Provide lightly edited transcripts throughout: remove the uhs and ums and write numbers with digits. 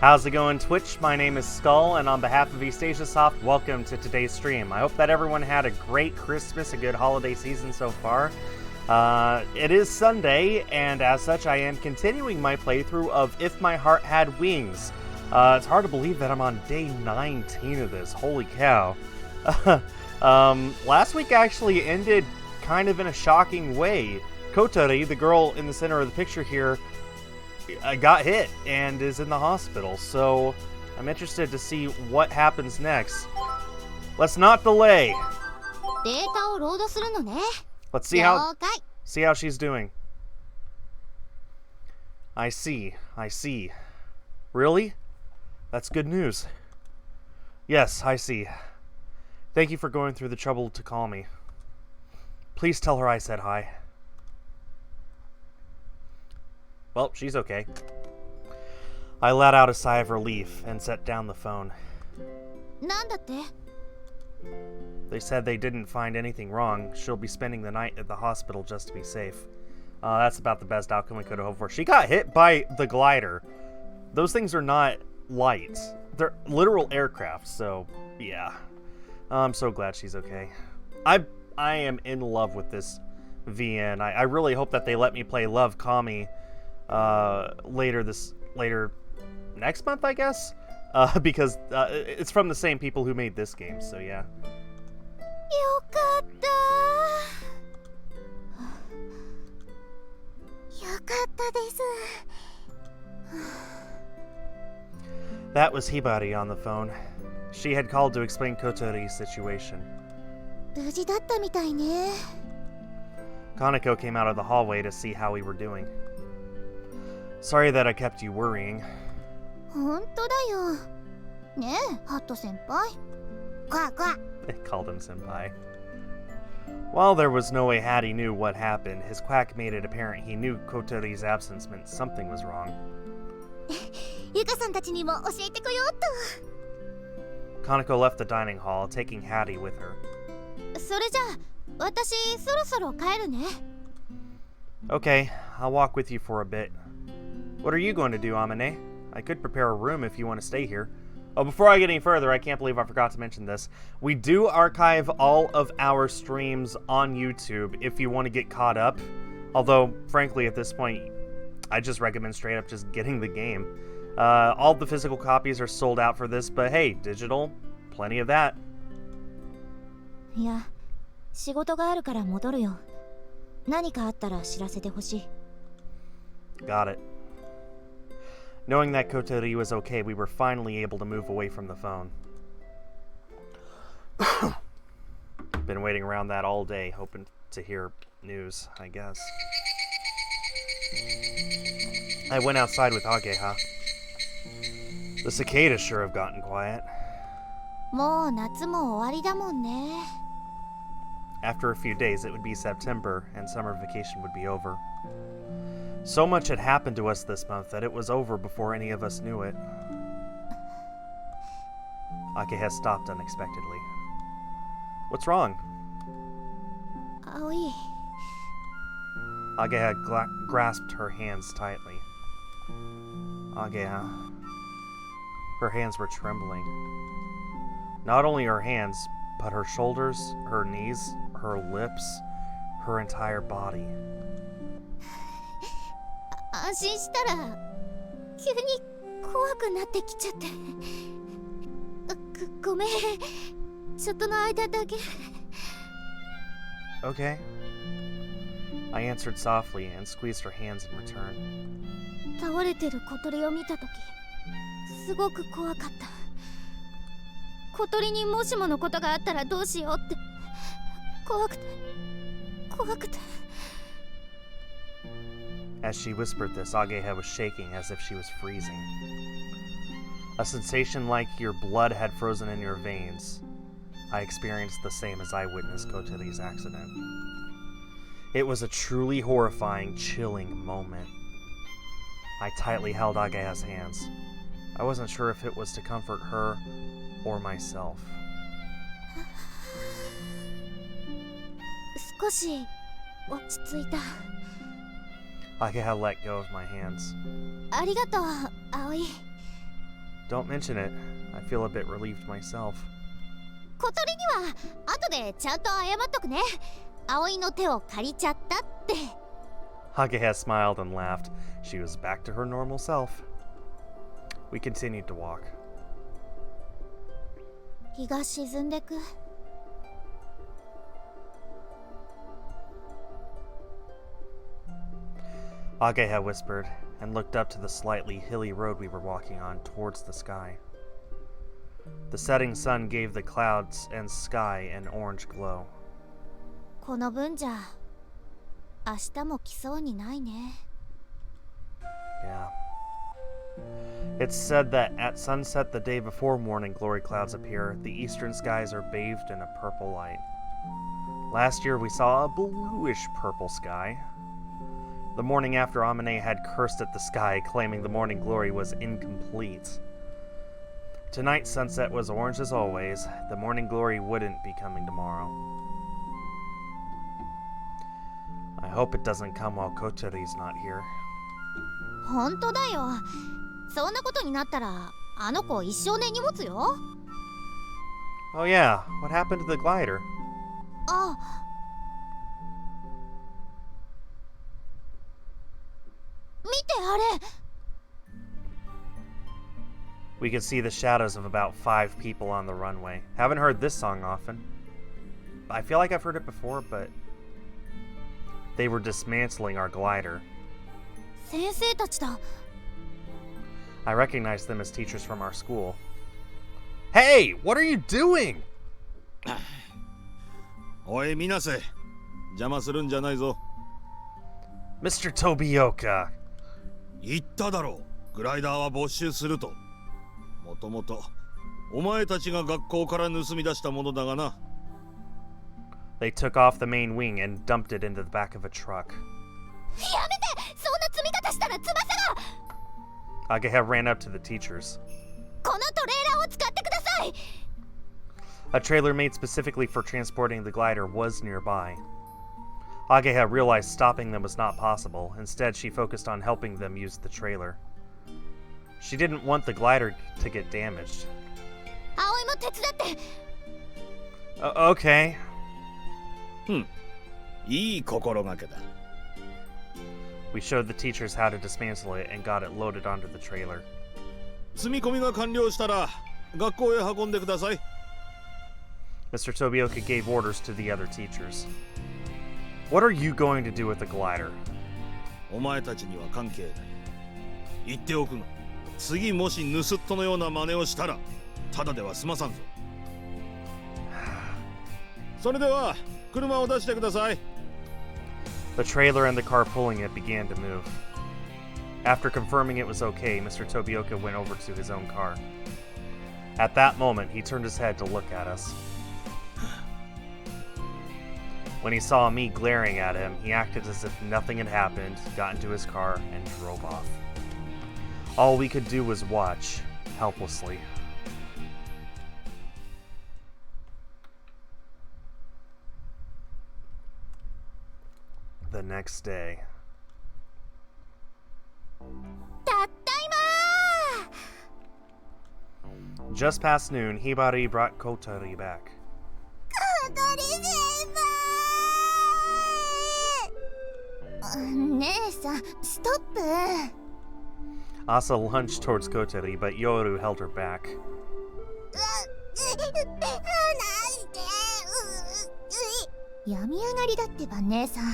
How's it going, Twitch? My name is Skull, and on behalf of East Asia Soft, welcome to today's stream. I hope that everyone had a great Christmas, a good holiday season so far. It is Sunday, and as such, I am continuing my playthrough of If My Heart Had Wings. It's hard to believe that I'm on day 19 of this. Holy cow. Last week actually ended kind of in a shocking way. Kotori, the girl in the center of the picture here, got hit and is in the hospital, so I'm interested to see what happens next. Let's not delay. Let's see how she's doing. I see. Really? That's good news. Yes, I see. Thank you for going through the trouble to call me. Please tell her I said hi. Well, she's okay. I let out a sigh of relief and set down the phone. They said they didn't find anything wrong. She'll be spending the night at the hospital just to be safe. That's about the best outcome we could have hoped for. She got hit by the glider. Those things are not light. They're literal aircraft, so yeah. I'm so glad she's okay. I am in love with this VN. I really hope that they let me play Love Kami later next month, I guess, because it's from the same people who made this game, so yeah. That was Hibari on the phone. She had called to explain Kotori's situation. Kaneko came out of the hallway to see how we were doing. Sorry that I kept you worrying. They called him senpai. While there was no way Hattie knew what happened, his quack made it apparent he knew Kotori's absence meant something was wrong. Kaneko left the dining hall, taking Hattie with her. Okay, I'll walk with you for a bit. What are you going to do, Amane? I could prepare a room if you want to stay here. Oh, before I get any further, I can't believe I forgot to mention this. We do archive all of our streams on YouTube if you want to get caught up. Although, frankly, at this point, I just recommend straight up just getting the game. All the physical copies are sold out for this, but hey, digital, plenty of that. Got it. Knowing that Kotori was okay, we were finally able to move away from the phone. Been waiting around that all day, hoping to hear news, I guess. I went outside with Ageha. The cicadas sure have gotten quiet. After a few days, it would be September, and summer vacation would be over. So much had happened to us this month that it was over before any of us knew it. Ageha stopped unexpectedly. What's wrong? Ageha grasped her hands tightly. Ageha. Her hands were trembling. Not only her hands, but her shoulders, her knees, her lips, her entire body. Okay. I answered softly and squeezed her hands in return. As she whispered this, Ageha was shaking as if she was freezing. A sensation like your blood had frozen in your veins. I experienced the same as I witnessed Kotori's accident. It was a truly horrifying, chilling moment. I tightly held Ageha's hands. I wasn't sure if it was to comfort her or myself. Ageha let go of my hands. Don't mention it. I feel a bit relieved myself. 小鳥には後でちゃんと謝っとくね。葵の手を借りちゃったって。Hageha smiled and laughed. She was back to her normal self. We continued to walk. 日が沈んでく。Hageha whispered and looked up to the slightly hilly road we were walking on towards the sky. The setting sun gave the clouds and sky an orange glow. この分じゃ明日も来そうにないね。Yeah. It's said that at sunset the day before morning glory clouds appear, the eastern skies are bathed in a purple light. Last year we saw a bluish purple sky. The morning after, Amane had cursed at the sky, claiming the morning glory was incomplete. Tonight's sunset was orange as always. The morning glory wouldn't be coming tomorrow. I hope it doesn't come while Koteri's not here. 本当だよ。そんなことになったら、あの子一生根に持つよ。Oh yeah, what happened to the glider? あ、見てあれ。We could see the shadows of about 5 people on the runway. Haven't heard this song often. I feel like I've heard it before, but they were dismantling our glider. 先生たちだ。I recognized them as teachers from our school. Hey, what are you doing? おい、みなせ。邪魔するんじゃないぞ。Mr. Tobioka. 言っただろう。グライダーは没収すると。もともとお前たちが学校から盗み出したものだがな。They took off the main wing and dumped it into the back of a truck. やめて！そんな積み方したら翼が。Hageha ran up to the teachers. このトレーラーを使ってください。A trailer made specifically for transporting the glider was nearby. Hageha realized stopping them was not possible. Instead, she focused on helping them use the trailer. She didn't want the glider to get damaged. 葵も手伝って。Okay. いい心がけだ。We showed the teachers how to dismantle it and got it loaded onto the trailer. 積み込みが完了したら学校へ運んでください。Mr. Tobioka gave orders to the other teachers. What are you going to do with the glider? お前たちには関係ない。言っておくが、次もし盗っ人のような真似をしたら、ただでは済まさんぞ。それでは、車を出してください。The trailer and the car pulling it began to move. After confirming it was okay, Mr. Tobioka went over to his own car. At that moment, he turned his head to look at us. When he saw me glaring at him, he acted as if nothing had happened, got into his car, and drove off. All we could do was watch, helplessly. The next day. たった今。 Just past noon, Hibari brought Kotori back. 小鳥先輩。姉さん、ストップ。Asa lunged towards Kotori, but Yoru held her back. 病み上がりだってば姉さん。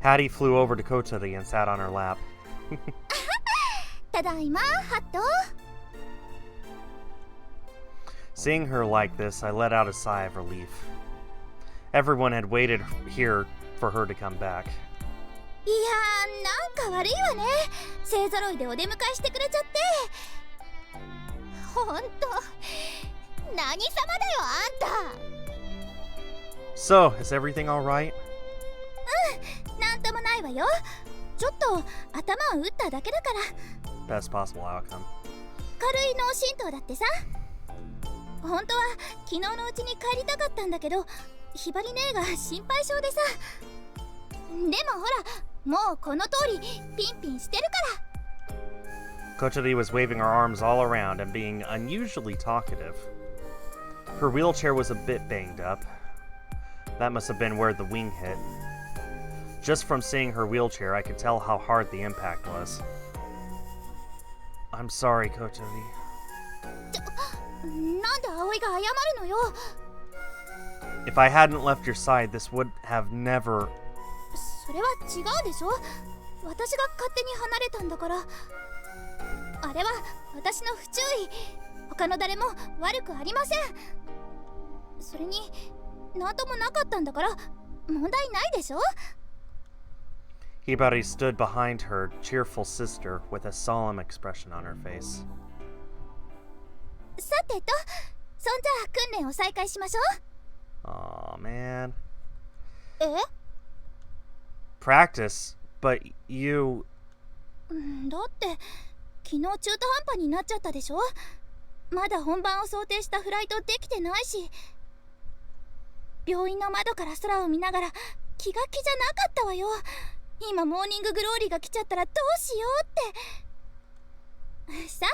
Hattie flew over to Kotori and sat on her lap. ただいま、ハット。 Seeing her like this, I let out a sigh of relief. Everyone had waited here for her to come back. いやー、なんか悪いわね。勢ぞろいでお出迎えしてくれちゃって。ほんと、何様だよ、あんた。So, is everything alright? なんともないわよ。ちょっと頭を打っただけだから。 Best possible outcome. 軽い脳震盪だってさ。本当は昨日のうちに帰りたかったんだけど、ひばり姉が心配性でさ。でもほら、もうこの通りピンピンしてるか Kochiri was waving her arms all around and being unusually talkative. Her wheelchair was a bit banged up. That must have been where the wing hit. Just from seeing her wheelchair, I could tell how hard the impact was. I'm sorry, Kochiri. なんで葵が謝るのよ。 If I hadn't left your side, this would have never... それは違うでしょ。私が勝手に離れたんだから。あれは私の不注意。他の誰も悪くありません。それに何ともなかったんだから問題ないでしょ。 Hibari stood behind her cheerful sister with a solemn expression on her face. さてと、そんじゃ訓練を再開しましょう。 Aw, man. え？ Practice? But you... だって昨日中途半端になっちゃったでしょ。まだ本番を想定したフライトできてないし、病院の窓から空を見ながら気が気じゃなかったわよ。今モーニンググローリーが来ちゃったらどうしようって。さあ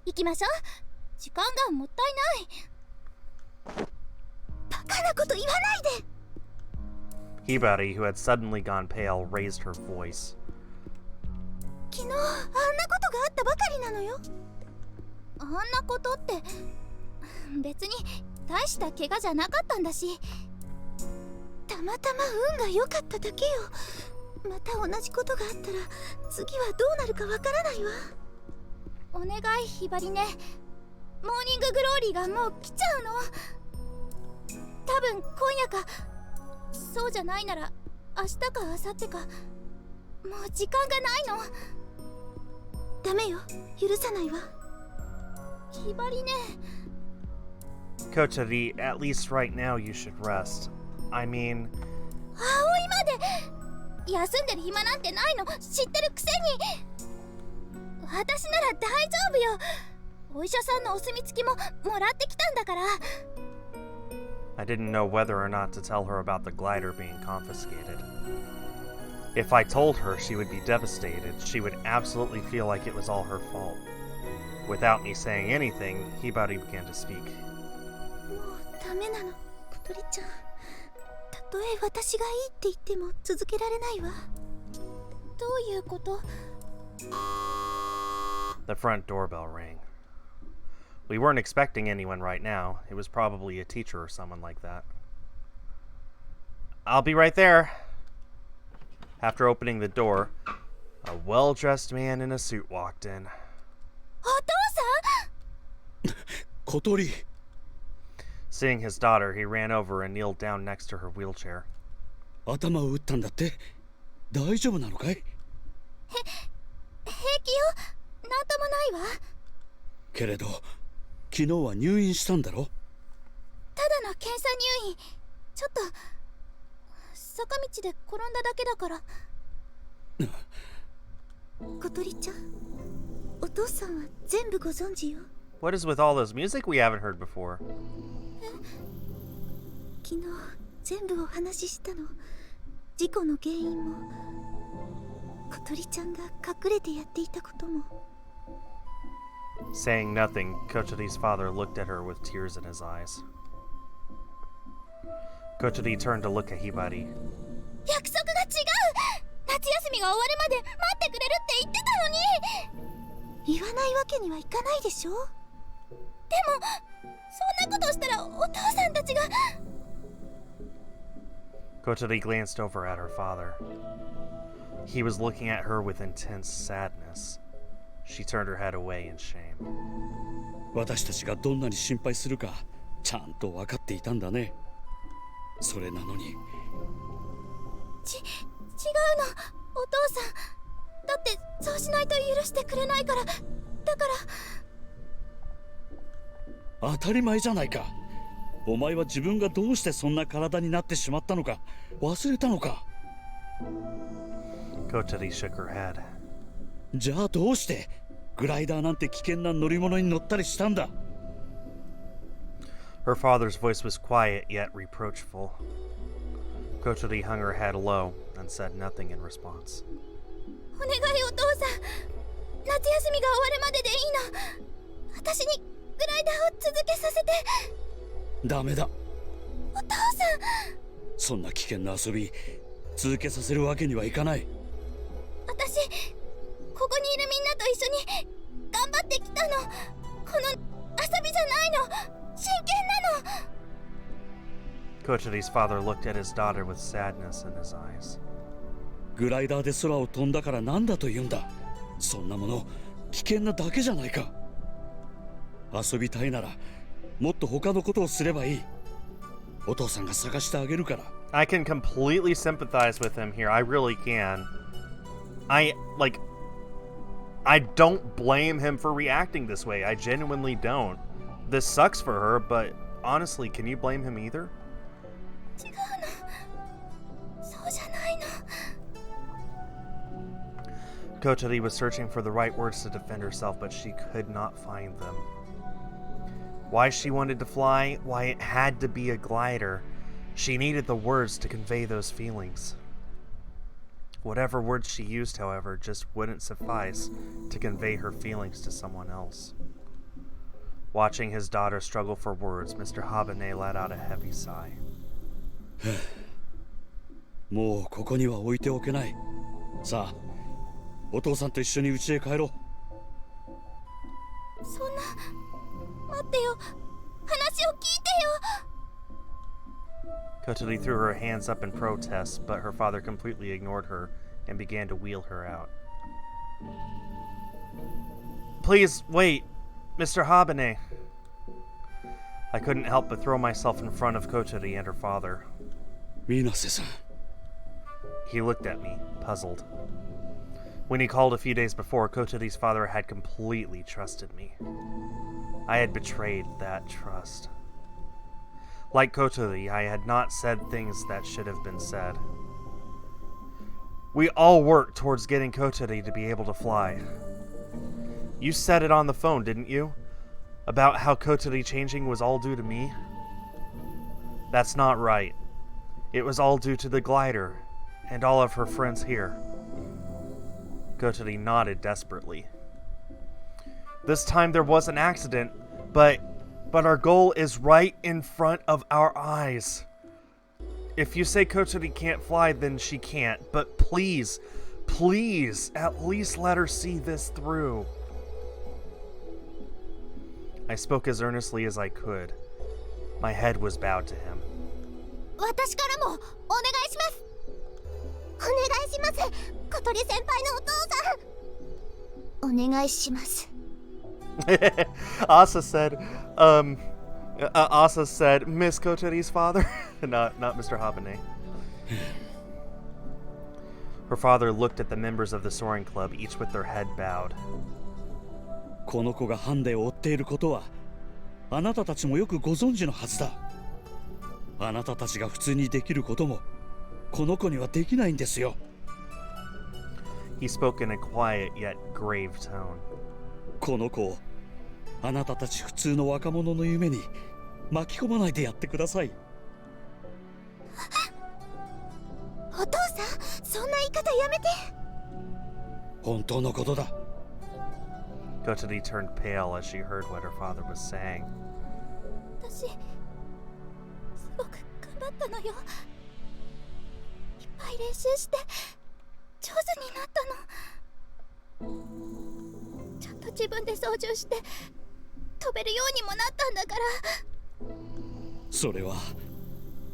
行きましょう。時間がもったいない。バカなこと言わないで。 Hibari, who had suddenly gone pale, raised her voice. 昨日あんなことがあったばかりなのよ。あんなことって別に大した怪我じゃなかったんだし、たまたま運が良かっただけよ。また同じことがあったら次はどうなるかわからないわ。お願いひばりね。モーニンググローリーがもう来ちゃうの。多分今夜か、そうじゃないなら明日か明後日か。もう時間がないの。ダメよ、許さないわ。ひばりね。 Kochiri, at least right now you should rest. I mean... 葵まで休んでる暇なんてないの知ってるくせに。私なら大丈夫よ。お医者さんのお墨付きももらってきたんだから。 I didn't know whether or not to tell her about the glider being confiscated. If I told her, she would be devastated. She would absolutely feel like it was all her fault. Without me saying anything, Hibari began to speak. もうダメなの、小鳥ちゃん。たとえ私がいいって言っても続けられないわ。どういうこと？ The front doorbell rang. We weren't expecting anyone right now. It was probably a teacher or someone like that. I'll be right there. After opening the door, a well-dressed man in a suit walked in. お父さん？小鳥。 Seeing his daughter, he ran over and kneeled down next to her wheelchair. 頭を打ったんだって。大丈夫なのかい？平気よ。なんともないわ。けれど、昨日は入院したんだろ？ただの検査入院。ちょっと坂道で転んだだけだから。小鳥ちゃん、お父さんは全部ご存知よ。 What is with all this music we haven't heard before? 昨日全部お話ししたの。事故の原因も小鳥ちゃんが隠れてやっていたことも。 Saying nothing, Kochiri's father looked at her with tears in his eyes. Kochiri turned to look at Hibari. 約束が違う。夏休みが終わるまで待ってくれるって言ってたのに。言わないわけにはいかないでしょ。でもそんなことしたらお父さんたちが。 Kochiri glanced over at her father. He was looking at her with intense sadness. She turned her head away in shame. 私たちがどんなに心配するかちゃんと分かっていたんだね。それなのに。違うの、お父さん。だってそうしないと許してくれないから。だから当たり前じゃないか。お前は自分がどうしてそんな体になってしまったのか忘れたのか。 Kochiri shook her head. じゃあどうしてグライダーなんて危険な乗り物に乗ったりしたんだ。 Her father's voice was quiet yet reproachful. Kochiri hung her head low and said nothing in response. お願いお父さん。夏休みが終わるまででいいの。私にグライダーを続けさせて。ダメだ。お父さん。そんな危険な遊び続けさせるわけにはいかない。私ここにいるみんなと一緒に頑張ってきたの。この遊びじゃないの。真剣なの。Kochiri's father looked at his daughter with sadness in his eyes. グライダーで空を飛んだからなんだと言うんだ。そんなもの危険なだけじゃないか。遊びたいならもっと他のことをすればいい。お父さんが探してあげるから。I can completely sympathize with him here. I really can. I don't blame him for reacting this way. I genuinely don't. This sucks for her, but honestly, can you blame him either? 違うの。そうじゃないの。Kochiri was searching for the right words to defend herself, but she could not find them. Why she wanted to fly, why it had to be a glider. She needed the words to convey those feelings. Whatever words she used, however, just wouldn't suffice to convey her feelings to someone else. Watching his daughter struggle for words, Mr. Habane let out a heavy sigh. もうここには置いておけない。さあ、お父さんと一緒に家へ帰ろう。そんな、待ってよ。話を聞いてよ。Kochiri threw her hands up in protest, but her father completely ignored her and began to wheel her out. Please, wait, Mr. Habane. I couldn't help but throw myself in front of Kochiri and her father. 水瀬さん。 He looked at me, puzzled. When he called a few days before, Kochiri's father had completely trusted me. I had betrayed that trust. Like Kochiri, I had not said things that should have been said. We all worked towards getting Kochiri to be able to fly. You said it on the phone, didn't you? About how Kochiri changing was all due to me? That's not right. It was all due to the glider and all of her friends here. Kochiri nodded desperately. This time there was an accident, but our goal is right in front of our eyes. If you say Kochiri can't fly, then she can't. But please, please, at least let her see this through. I spoke as earnestly as I could. My head was bowed to him. 私からもお願いします。お願いします。小鳥先輩のお父さん。お願いします。Asa said, Asa said, Miss Kochiri's father, not Mr. Habane. Her father looked at the members of the soaring club, each with their head bowed. この子がハンデを負っていることはあなたたちもよくご存知のはずだ。あなたたちが普通にできることもこの子にはできないんですよ。 He spoke in a quiet yet grave tone. この子をあなたたち普通の若者の夢に巻き込まないでやってください。お父さん、そんな言い方やめて。本当のことだ。 Kochiri turned pale as she heard what her father was saying. 私、すごく頑張ったのよ。いっぱい練習して上手になったの。ちゃんと自分で操縦して飛べるようにもなったんだから。それは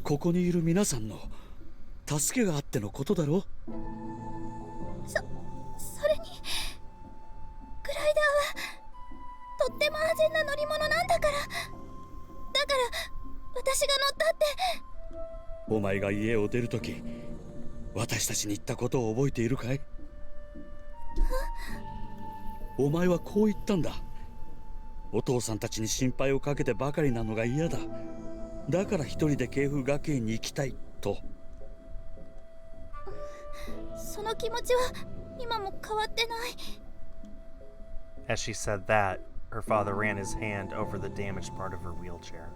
ここにいる皆さんの助けがあってのことだろ。それにグライダーはとっても安全な乗り物なんだから。だから私が乗ったって。お前が家を出るとき私たちに言ったことを覚えているかい？お前はこう言ったんだ。お父さんたちに心配をかけてばかりなのが嫌だ。だから一人で慶風学園に行きたいと。その気持ちは今も変わってない。As she said that, her father ran his hand over the damaged part of her wheelchair.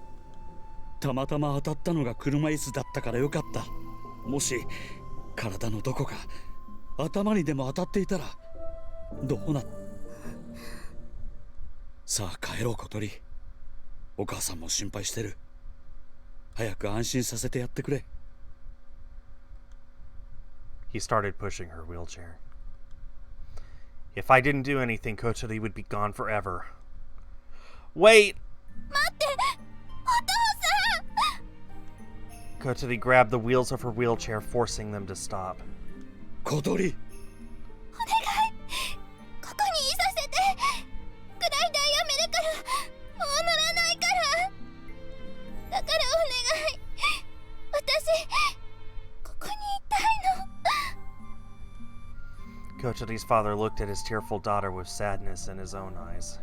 たまたま当たったのが車椅子だったからよかった。もし体のどこか頭にでも当たっていたらどうな。さあ帰ろう小鳥。お母さんも心配してる。早く安心させてやってくれ。 He started pushing her wheelchair. If I didn't do anything, Kotori would be gone forever. Wait! 待って、お父さん。 Kotori grabbed the wheels of her wheelchair, forcing them to stop. 小鳥。お願い、ここにいさせて。グライダーやめるから、もう乗らないから。だからお願い。私、ここにいたいの。 Kotori's father looked at his tearful daughter with sadness in his own eyes.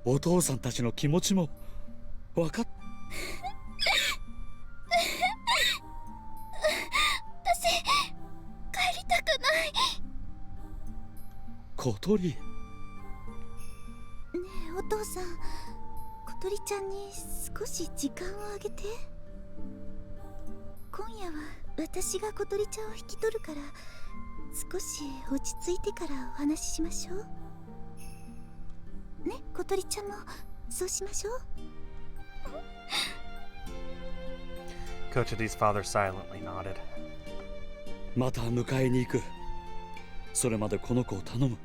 お父さんたちの気持ちも分かっ。私、帰りたくない。小鳥。ねえお父さん、小鳥ちゃんに少し時間をあげて。今夜は私が小鳥ちゃんを引き取るから、少し落ち着いてからお話ししましょうね。小鳥ちゃんもそうしましょう。 Kotori's father silently nodded. また迎えに行く。それまでこの子を頼む。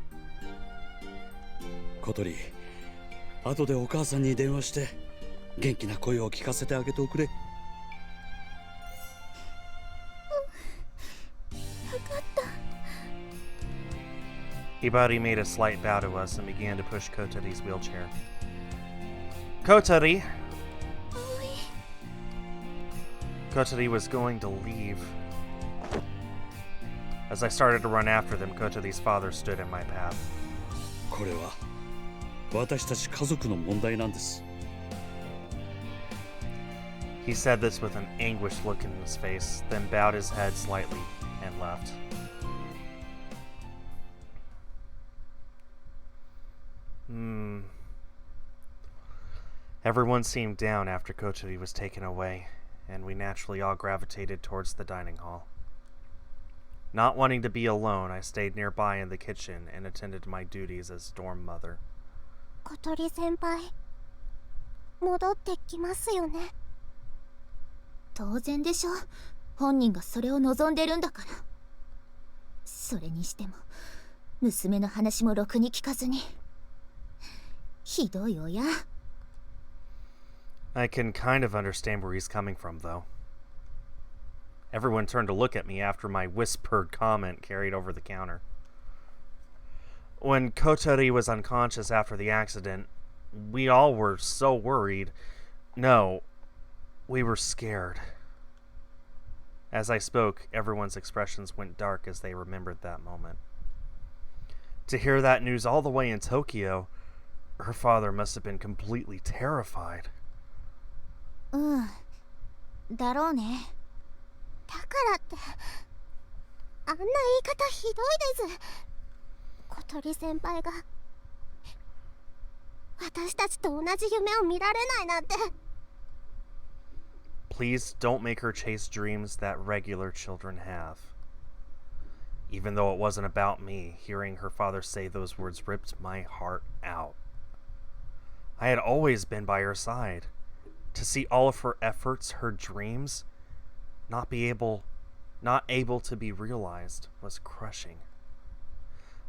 小鳥、後でお母さんに電話して元気な声を聞かせてあげておくれ。 Hibari made a slight bow to us and began to push Kotori's wheelchair. Kotori! Kotori was going to leave. As I started to run after them, Kotori's father stood in my path. これは私たち家族の問題なんです。 He said this with an anguished look in his face, then bowed his head slightly and left. Everyone seemed down after Kotori was taken away, and we naturally all gravitated towards the dining hall. Not wanting to be alone, I stayed nearby in the kitchen and attended to my duties as dorm mother. 小鳥先輩、戻ってきますよね。当然でしょ。本人がそれを望んでるんだから。それにしても娘の話もろくに聞かずに。ひどい親。 I can kind of understand where he's coming from, though. Everyone turned to look at me after my whispered comment carried over the counter. When Kotori was unconscious after the accident, we all were so worried. No, we were scared. As I spoke, everyone's expressions went dark as they remembered that moment. To hear that news all the way in Tokyo, her father must have been completely terrified. うん、だろうね。だからってあんな言い方ひどいです。小鳥先輩が私たちと同じ夢を見られないなんて。 Please don't make her chase dreams that regular children have. Even though it wasn't about me, hearing her father say those words ripped my heart out. I had always been by her side. To see all of her efforts, her dreams, not able to be realized was crushing.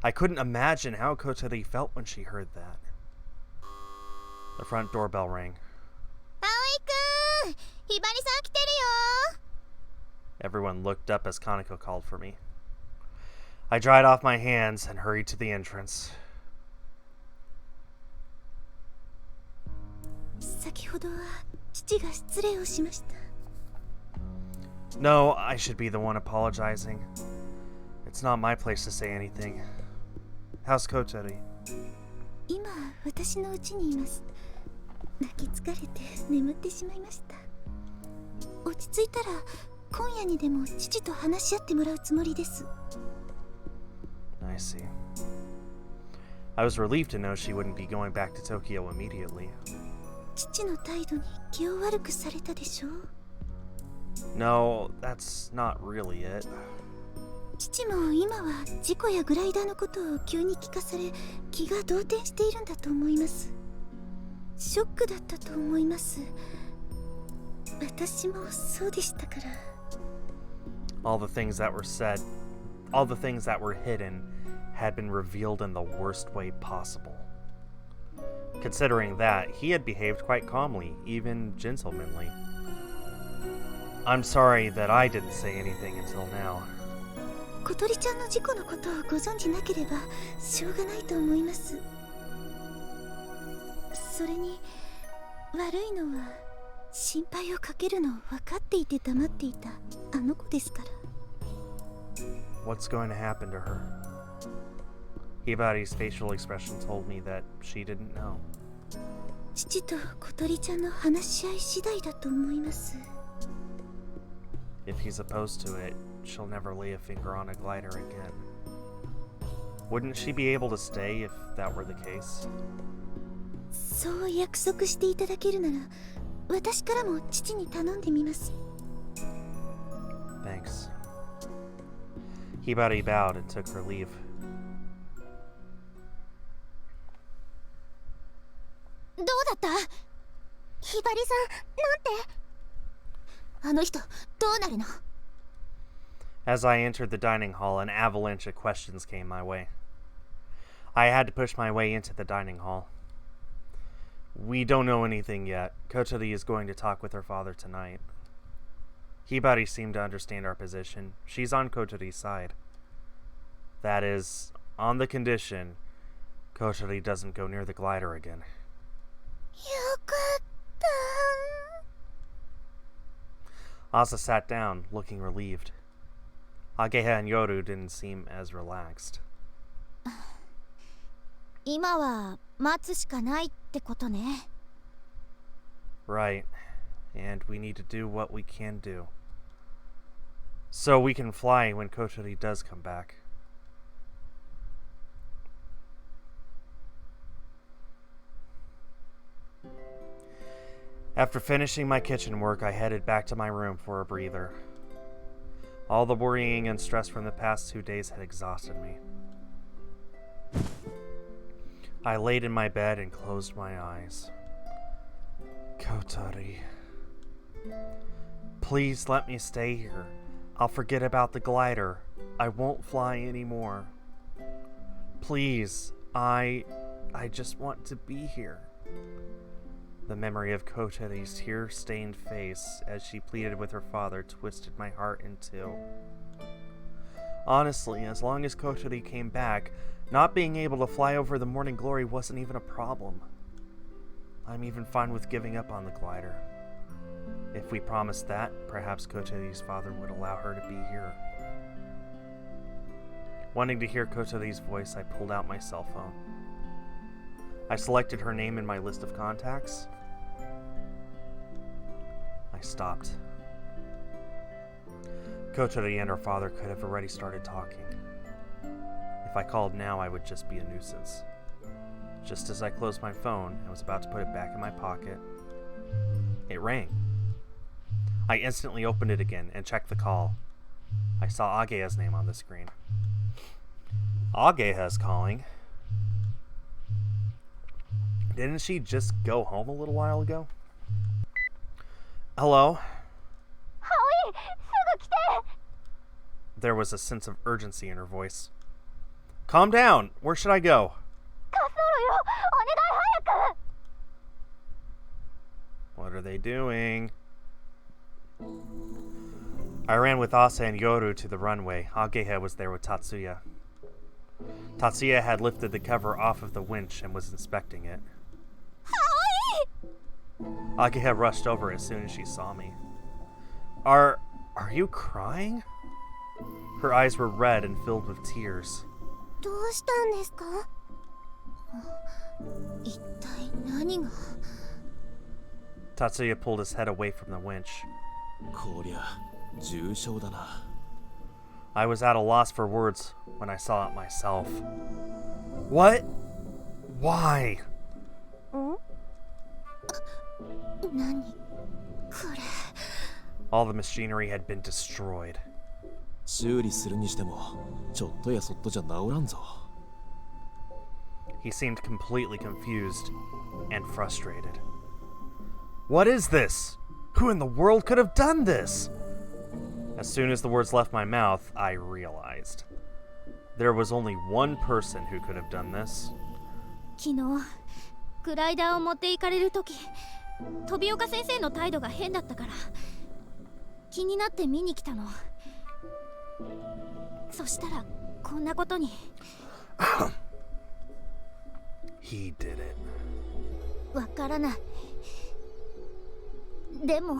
I couldn't imagine how Kotori felt when she heard that. The front doorbell rang. 葵くん、ひばりさん来てるよ。 Everyone looked up as Kaneko called for me. I dried off my hands and hurried to the entrance. 先ほどは父が失礼をしました。 No, I should be the one apologizing. It's not my place to say anything. How's Kotori? 今私の家にいます。泣き疲れて眠ってしまいました。落ち着いたら今夜にでも父と話し合ってもらうつもりです。 I see. I was relieved to know she wouldn't be going back to Tokyo immediately. 父の態度に気を悪くされたでしょう。 No, that's not really it. 父も今は事故やグライダーのことを急に聞かされ気が動転しているんだと思います。ショックだったと思います。私もそうでしたから。 All the things that were said, all the things that were hidden, had been revealed in the worst way possible. Considering that, he had behaved quite calmly, even gentlemanly. I'm sorry that I didn't say anything until now. 小鳥ちゃんの事故のことをご存じなければしょうがないと思います。それに悪いのは心配をかけるのを分かっていて黙っていたあの子ですから。 What's going to happen to her? Hibari's facial expression told me that she didn't know. 父と小鳥ちゃんの話し合い次第だと思います。 If he's opposed to it, she'll never lay a finger on a glider again. Wouldn't she be able to stay if that were the case? そう約束していただけるなら私からも父に頼んでみます。 Thanks. Hibari bowed and took her leave. どうだった？ひばりさん、なんて？あの人、どうなるの？ As I entered the dining hall, an avalanche of questions came my way. I had to push my way into the dining hall. We don't know anything yet. Kotori is going to talk with her father tonight. Hibari seemed to understand our position. She's on Kotori's side. That is, on the condition Kotori doesn't go near the glider again. よかった。 Asa sat down, looking relieved. Ageha and Yoru didn't seem as relaxed. 今は待つしかないってことね。 Right. And we need to do what we can do. So we can fly when Kotori does come back. After finishing my kitchen work, I headed back to my room for a breather. All the worrying and stress from the past 2 days had exhausted me. I laid in my bed and closed my eyes. Kotori. Please let me stay here. I'll forget about the glider. I won't fly anymore. Please, I just want to be here. The memory of Kotori's tear-stained face as she pleaded with her father twisted my heart in two. Honestly, as long as Kotori came back, not being able to fly over the Morning Glory wasn't even a problem. I'm even fine with giving up on the glider. If we promised that, perhaps Kotori's father would allow her to be here. Wanting to hear Kotori's voice, I pulled out my cell phone. I selected her name in my list of contacts. I stopped. Kotori and her father could have already started talking. If I called now, I would just be a nuisance. Just as I closed my phone and was about to put it back in my pocket, it rang. I instantly opened it again and checked the call. I saw Ageha's name on the screen. Ageha's calling. Didn't she just go home a little while ago? Hello? Howie, すぐ来て。 There was a sense of urgency in her voice. Calm down. Where should I go? 滑走路よ。お願い早く。 What are they doing? I ran with Asa and Yoru to the runway. Ageha was there with Tatsuya. Tatsuya had lifted the cover off of the winch and was inspecting it. Ageha rushed over as soon as she saw me. Are you crying? Her eyes were red and filled with tears. どうしたんですか？一体何が？ Tatsuya pulled his head away from the winch. こりゃ重傷だな。 I was at a loss for words when I saw it myself. What? Why? 何これ？ All the machinery had been destroyed. 修理するにしてもちょっとやそっとじゃ治らんぞ。He seemed completely confused and frustrated. What is this? Who in the world could have done this? As soon as the words left my mouth, I realized. There was only one person who could have done this. 昨日グライダーを持って行かれる時飛岡先生の態度が変だったから気になって見に来たの。そしたらこんなことに。He did it. わからない。でも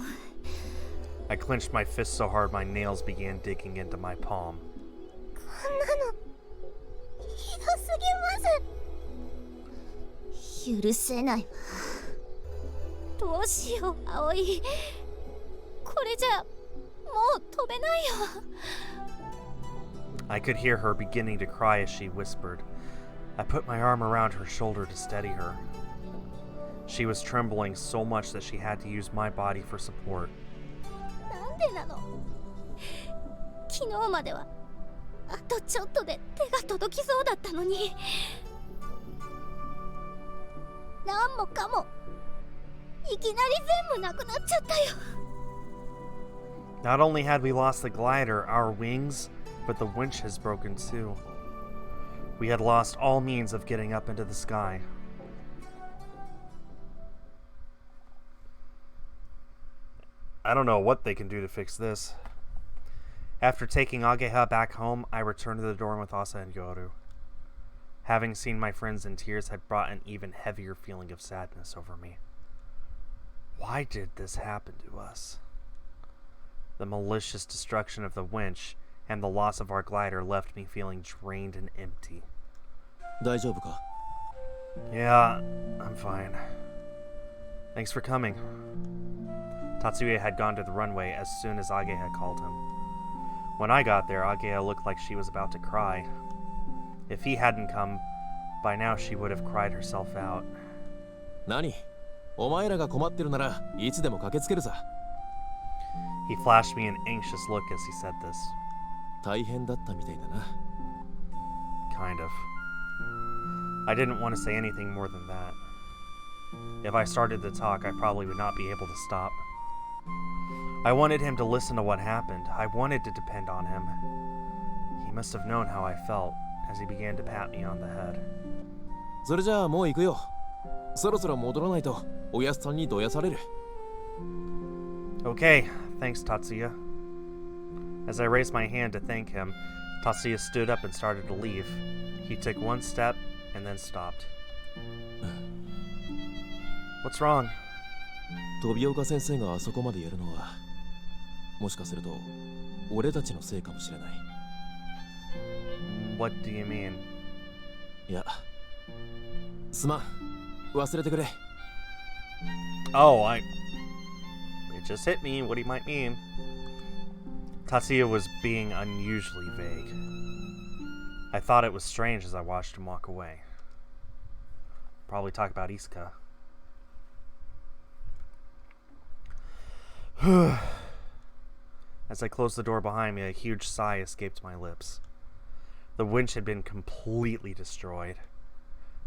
I clenched my fist so hard my nails began digging into my palm. こんなのひどすぎます。許せない。どうしよう、葵。これじゃもう飛べないよ。I could hear her beginning to cry as she whispered. I put my arm around her shoulder to steady her. She was trembling so much that she had to use my body for support. なんでなの。昨日まではあとちょっとで手が届きそうだったのに。なんもかもいきなり全部なくなっちゃったよ。Not only had we lost the glider, our wings, but the winch has broken too. We had lost all means of getting up into the sky. I don't know what they can do to fix this. After taking Ageha back home, I returned to the dorm with Asa and Yoru. Having seen my friends in tears had brought an even heavier feeling of sadness over me. Why did this happen to us? The malicious destruction of the winch and the loss of our glider left me feeling drained and empty. 大丈夫か？ Yeah, I'm fine. Thanks for coming. Tatsuya had gone to the runway as soon as Age had called him. When I got there, Age looked like she was about to cry. If he hadn't come, by now she would have cried herself out. 何？お前らが困ってるならいつでも駆けつけるさ。He flashed me an anxious look as he said this. 大変だったみたいだな。Kind of. I didn't want to say anything more than that. If I started to talk, I probably would not be able to stop. I wanted him to listen to what happened. I wanted to depend on him. He must have known how I felt as he began to pat me on the head. それじゃあもう行くよ。そろそろ戻らないとおやすさんにどやされる。Okay, thanks, Tatsuya. As I raised my hand to thank him, Tatsuya stood up and started to leave. He took one step and then stopped. What's wrong? 飛岡先生があそこまでやるのは、もしかすると俺たちのせいかもしれない。What do you mean? いや、すまん。忘れてくれ。Oh, it just hit me what he might mean. Tatsuya was being unusually vague. I thought it was strange as I watched him walk away. Probably talk about Isuka. As I closed the door behind me, a huge sigh escaped my lips. The winch had been completely destroyed.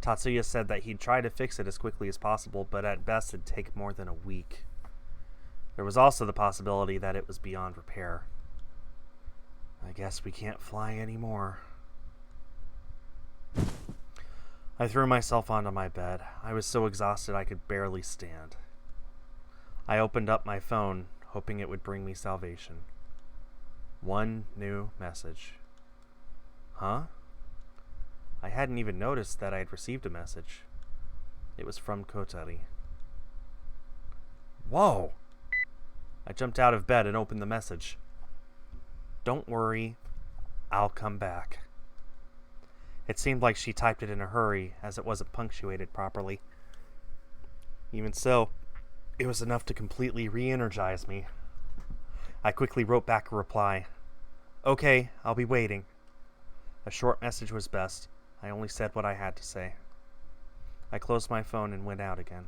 Tatsuya said that he'd try to fix it as quickly as possible, but at best it'd take more than a week. There was also the possibility that it was beyond repair. I guess we can't fly anymore. I threw myself onto my bed. I was so exhausted I could barely stand. I opened up my phone, hoping it would bring me salvation. One new message. Huh? I hadn't even noticed that I had received a message. It was from Kotari. Whoa! I jumped out of bed and opened the message. Don't worry, I'll come back. It seemed like she typed it in a hurry, as it wasn't punctuated properly. Even so, it was enough to completely re-energize me. I quickly wrote back a reply. Okay, I'll be waiting. A short message was best. I only said what I had to say. I closed my phone and went out again.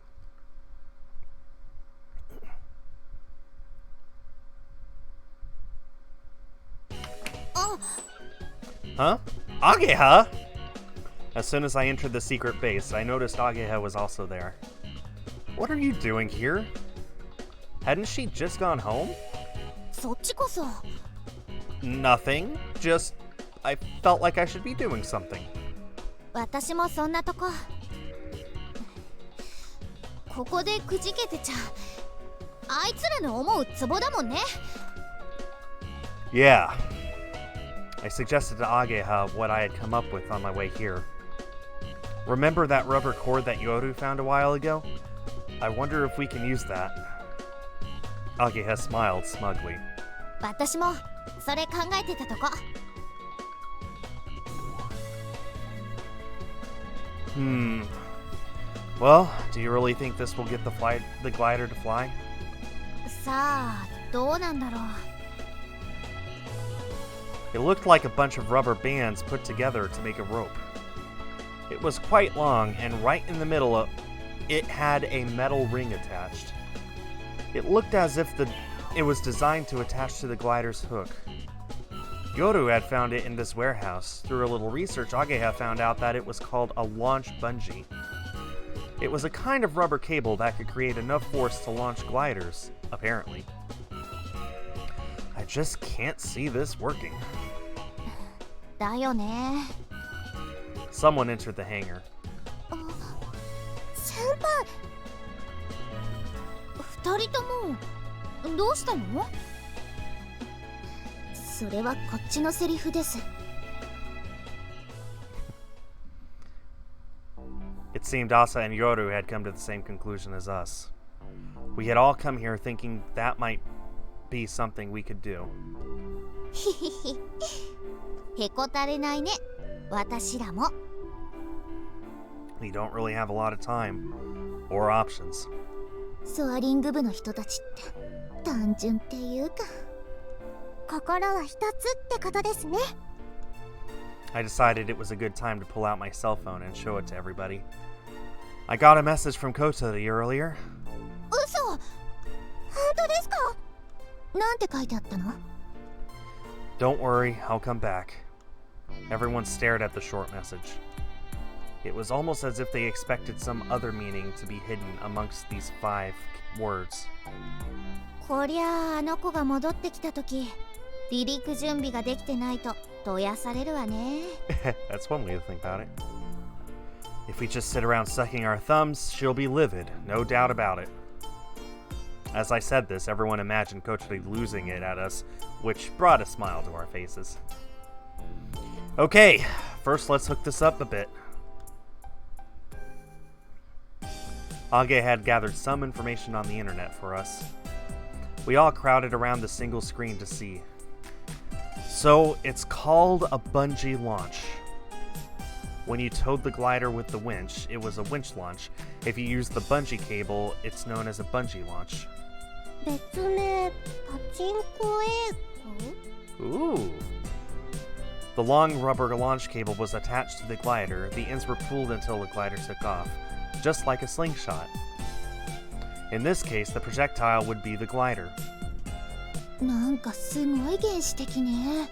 Huh? Ageha? As soon as I entered the secret base, I noticed Ageha was also there. What are you doing here? Hadn't she just gone home? そっちこそ Nothing. Just, I felt like I should be doing something. 私もそんなとこ。ここでくじけてちゃあいつらの思うツボだもんね。 Yeah. I suggested to Ageha what I had come up with on my way here. Remember that rubber cord that Yoru found a while ago? I wonder if we can use that. Ageha smiled smugly. 私もそれ考えてたとこ。Well, do you really think this will get the glider to fly? さあ、どうなんだろう。 It looked like a bunch of rubber bands put together to make a rope. It was quite long, and right in the middle of it had a metal ring attached. It looked as if it was designed to attach to the glider's hook. Yoru had found it in this warehouse. Through a little research, Ageha found out that it was called a launch bungee. It was a kind of rubber cable that could create enough force to launch gliders, apparently. I just can't see this working. だよね。 Someone entered the hangar. 先輩。二人ともどうしたの？それはこっちのセリフです。 It seemed Asa and Yoru had come to the same conclusion as us. We had all come here thinking that might be something we could do. ひひひ。へこたれないね。私らも。 We don't really have a lot of time or options. ソアリング部の人たちって単純っていうか心は一つってことですね。 I decided it was a good time to pull out my cell phone and show it to everybody. I got a message from Kotori earlier. 嘘。本当ですか？なんて書いてあったの？ Don't worry, I'll come back. Everyone stared at the short message. It was almost as if they expected some other meaning to be hidden amongst these 5 words. こりゃあ、あの子が戻ってきたとき、離陸準備ができてないとどやされるわね。That's one way to think about it. If we just sit around sucking our thumbs, she'll be livid, no doubt about it. As I said this, everyone imagined Kotori losing it at us, which brought a smile to our faces. Okay, first let's hook this up a bit. Age had gathered some information on the internet for us. We all crowded around the single screen to see. So, it's called a bungee launch. When you towed the glider with the winch, it was a winch launch. If you used the bungee cable, it's known as a bungee launch. 別名パチンコ英語？ Ooh. The long rubber launch cable was attached to the glider. The ends were pulled until the glider took off, just like a slingshot. In this case, the projectile would be the glider. なんかすごい原始的ね。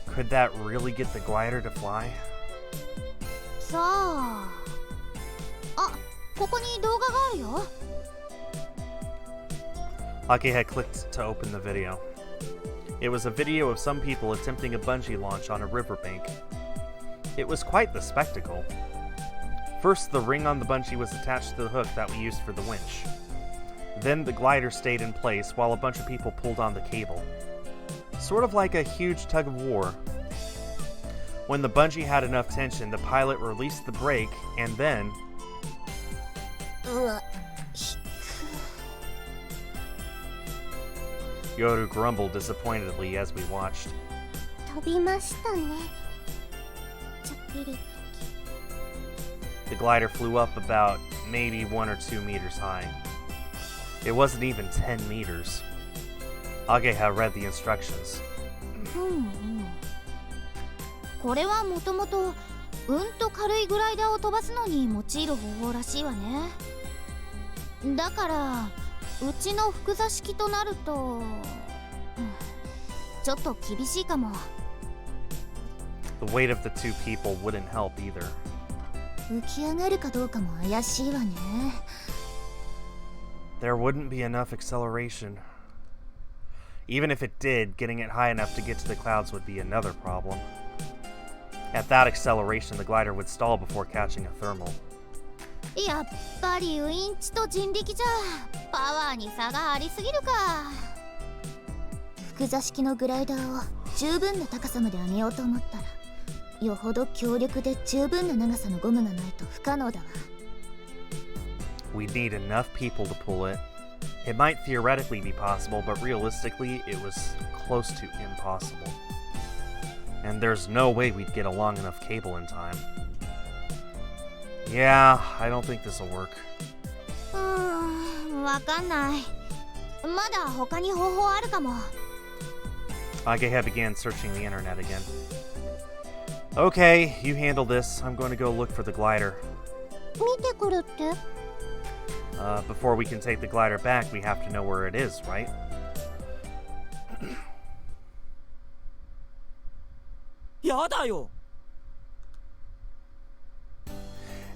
Could that really get the glider to fly? さあ。あ、ここに動画があるよ。 Ake had clicked to open the video. It was a video of some people attempting a bungee launch on a riverbank. It was quite the spectacle. First, the ring on the bungee was attached to the hook that we used for the winch. Then the glider stayed in place while a bunch of people pulled on the cable. Sort of like a huge tug of war. When the bungee had enough tension, the pilot released the brake, and then... うわ、 Yoru grumbled disappointedly as we watched. 飛びましたね。ちょっぴり。 The glider flew up about maybe 1 or 2 meters high. It wasn't even 10 meters. Ageha read the instructions. これはもともとと軽いグライダーを飛ばすのに用いる方法らしいわね。だからうちの複座式となると、ちょっと厳しいかも。The weight of the two people wouldn't help either. 浮き上がるかどうかも怪しいわね。 There wouldn't be enough acceleration. Even if it did, getting it high enough to get to the clouds would be another problem. At that acceleration, the glider would stall before catching a thermal. やっぱりウインチと人力じゃパワーに差がありすぎるか。複座式のグライダーを十分な高さまで上げようと思ったら、よほど強力で十分な長さのゴムがないと不可能だわ。 We'd need enough people to pull it. It might theoretically be possible, but realistically, it was close to impossible. And there's no way we'd get a long enough cable in time. Yeah, I don't think this'll work. わかんない。まだ他に方法あるかも。 Ageha began searching the internet again. Okay, you handle this. I'm going to go look for the glider. 見てくるって？ Before we can take the glider back, we have to know where it is, right?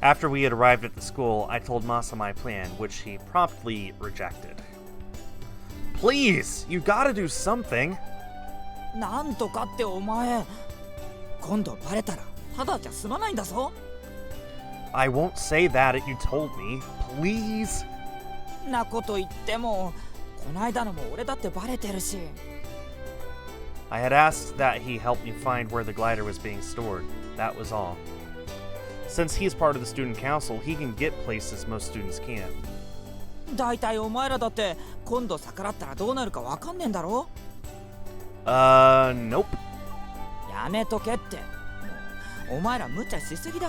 After we had arrived at the school, I told Masa my plan, which he promptly rejected. Please, you gotta do something. なんとかってお前、今度バレたらただじゃ済まないんだぞ。 I won't say that if you told me. Please. なこと言っても、こないだのも俺だってバレてるし。 I had asked that he help me find where the glider was being stored. That was all. Since he's part of the student council, he can get places most students can't. だいたいお前らだって今度逆らったらどうなるかわかんねえんだろ。 Nope. やめとけって。もうお前ら無茶しすぎだ。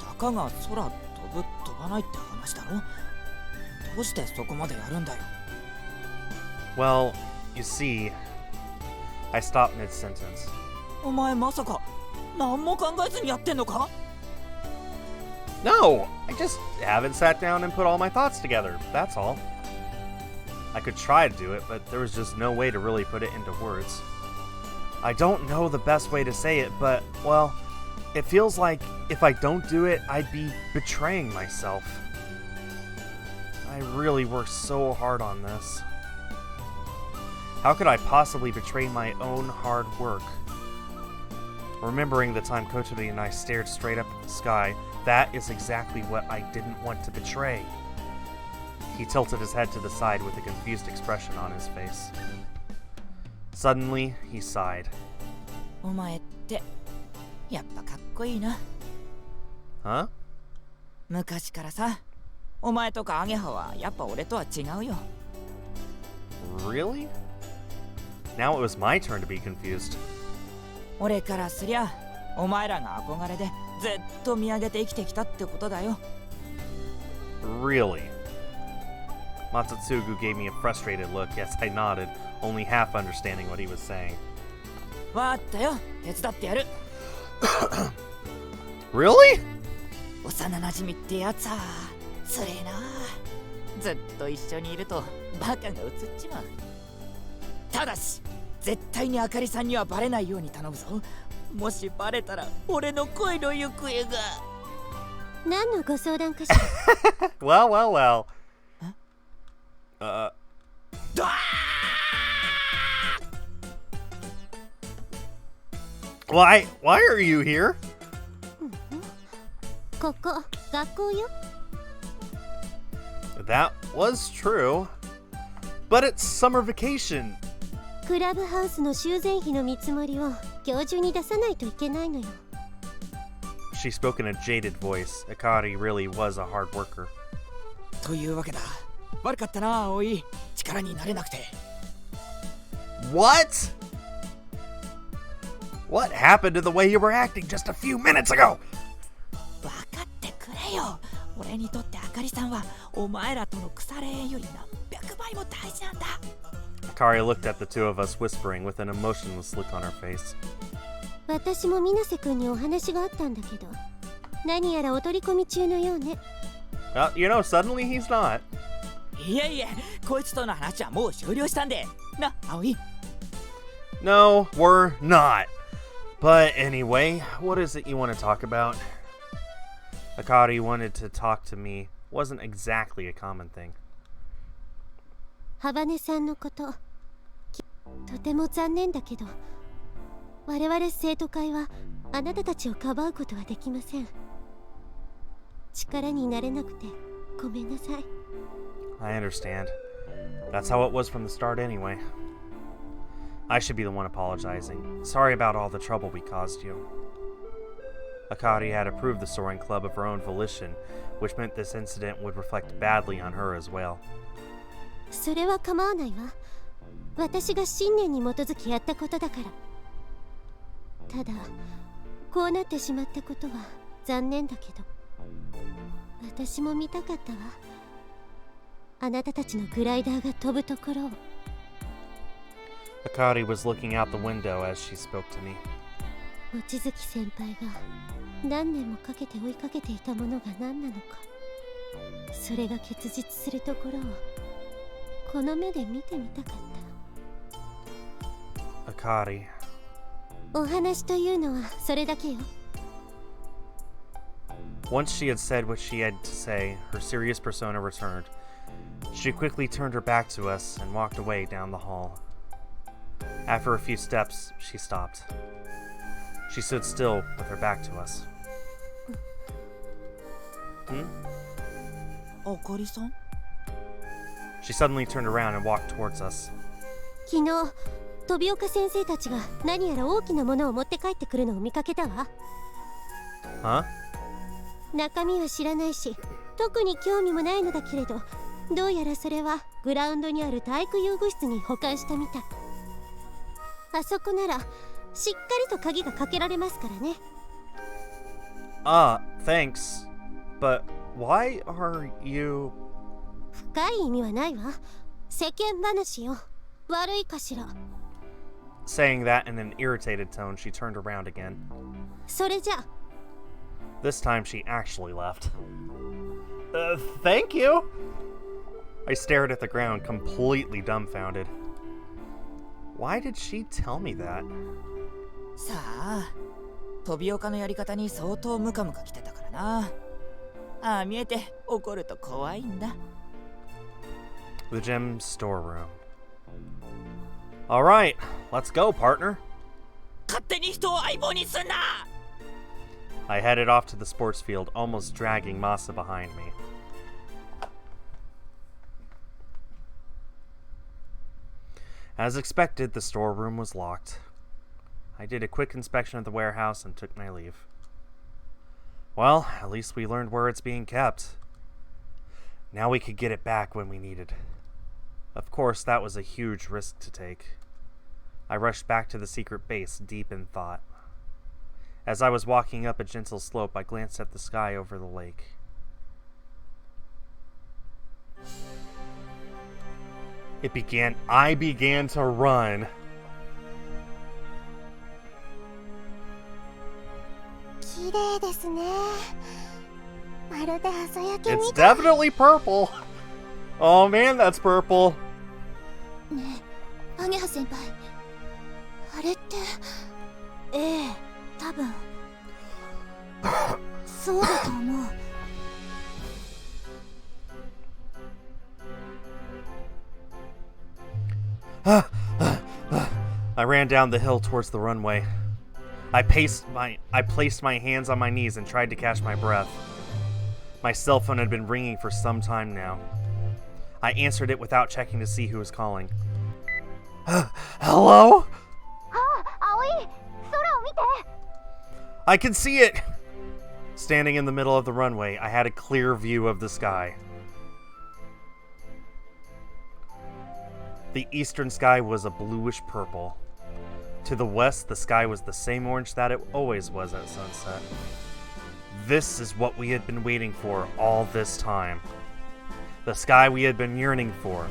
たかが空飛ぶ飛ばないって話だろ。どうしてそこまでやるんだよ。 Well, you see, I stopped mid-sentence. お前まさか何も考えずにやってんのか？ No, I just haven't sat down and put all my thoughts together. That's all. I could try to do it, but there was just no way to really put it into words. I don't know the best way to say it, but, well, it feels like if I don't do it, I'd be betraying myself. I really worked so hard on this. How could I possibly betray my own hard work? Remembering the time Kotori and I stared straight up at the sky, that is exactly what I didn't want to betray. He tilted his head to the side with a confused expression on his face. Suddenly, he sighed. お前ってやっぱかっこいいな。 Huh? 昔からさ、お前とかアゲハはやっぱ俺とは違うよ。 Really? Now it was my turn to be confused. 俺からすりゃ、お前らが憧れでずっと見上げて生きてきたってことだよ。 Really? Matsutsugu gave me a frustrated look as I nodded, only half understanding what he was saying. わかったよ、手伝ってやる。Really? 幼馴染ってやつはつれえな。ずっと一緒にいるとバカが映っちまう。ただし絶対にあかりさんにはバレないように頼むぞ。もしバレたら俺の恋の行方が。何のご相談かしら。Well, well, well. Why are you here? ここ学校よ。 That was true. But it's summer vacation. クラブハウスの修繕費の見積もりを今日中に出さないといけないのよ。 She spoke in a jaded voice. Akari really was a hard worker. というわけだ。悪かったな、葵。力になれなくて。What? What happened to the way you were acting just a few minutes ago? 分かってくれよ。俺にとってあかりさんはお前らとの腐れ縁より何百倍も大事なんだ。 Akari looked at the two of us, whispering with an emotionless look on her face. 私も水瀬君にお話があったんだけど、何やらお取り込み中のようね。You know, suddenly he's not. いえいえ、こいつとの話はもう終了したんで。な、葵。 No, we're not. But anyway, what is it you want to talk about? Akari wanted to talk to me wasn't exactly a common thing. ハバネさんのこと、とても残念だけど、我々生徒会はあなたたちをかばうことはできません。力になれなくてごめんなさい。I understand. That's how it was from the start anyway. I should be the one apologizing. Sorry about all the trouble we caused you. Akari had approved the soaring club of her own volition, which meant this incident would reflect badly on her as well. それは構わないわ。私が信念に基づきやったことだから。ただ、こうなってしまったことは残念だけど、私も見たかったわ。あなたたちのグライダーが飛ぶところを。Akari was looking out the window as she spoke to me. 望月先輩が何年もかけて追いかけていたものが何なのか、それが結実するところをこの目で見てみたかった。 Akari. お話というのはそれだけよ。 Once she had said what she had to say, her serious persona returned. She quickly turned her back to us and walked away down the hall. After a few steps, she stopped. She stood still with her back to us. Akari-san? She suddenly turned around and walked towards us. 昨日、飛岡先生たちが何やら大きなものを持って帰ってくるのを見かけたわ。Huh? 中身は知らないし、特に興味もないのだけれど、どうやらそれはグラウンドにある体育遊具室に保管したみたい。あそこならしっかりと鍵がかけられますからね。Thanks. But why are you... 深い意味はないわ。世間話よ。悪いかしら。 Saying that in an irritated tone, she turned around again. それじゃ。 This time she actually left. Thank you! I stared at the ground, completely dumbfounded. Why did she tell me that? さあ、飛岡のやり方に相当ムカムカ来てたからな。ああ見えて怒ると怖いんだ。 The gym storeroom. Alright, let's go, partner. 勝手に人を相棒にすんな。 I headed off to the sports field, almost dragging Masa behind me. As expected, the storeroom was locked. I did a quick inspection of the warehouse and took my leave. Well, at least we learned where it's being kept. Now we could get it back when we needed. Of course, that was a huge risk to take. I rushed back to the secret base, deep in thought. As I was walking up a gentle slope, I glanced at the sky over the lake. I began to run. 綺麗ですね。まるで朝焼けみ It's たい。 definitely purple. Oh man, that's purple. ねえ、アゲハ先輩。あれって。ええ、多分。そうだと思う。 I ran down the hill towards the runway. I placed my hands on my knees and tried to catch my breath. My cell phone had been ringing for some time now. I answered it without checking to see who was calling. Hello? Aoi, 空を見て。 I can see it! Standing in the middle of the runway, I had a clear view of the sky. The eastern sky was a bluish purple. To the west, the sky was the same orange that it always was at sunset. This is what we had been waiting for all this time. The sky we had been yearning for,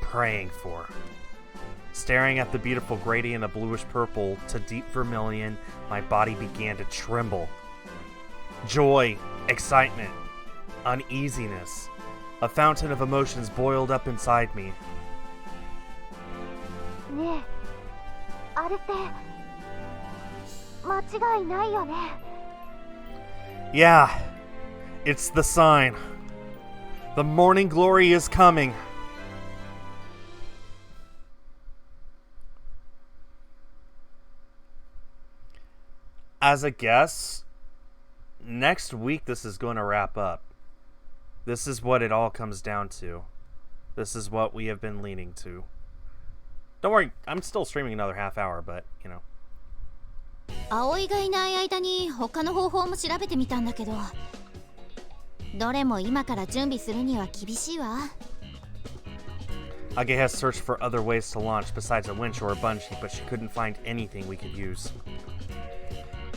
praying for. Staring at the beautiful gradient of bluish purple to deep vermilion, my body began to tremble. Joy, excitement, uneasiness. A fountain of emotions boiled up inside me. ねえ、あれって。間違いないよね。 Yeah, it's the sign. The morning glory is coming. As a guess, next week this is going to wrap up. This is what it all comes down to. This is what we have been leaning to. Don't worry, I'm still streaming another half hour, but, you know. 葵がいない間に他の方法も調べてみたんだけど、どれも今から準備するには厳しいわ。 Age has searched for other ways to launch besides a winch or a bungee, but she couldn't find anything we could use.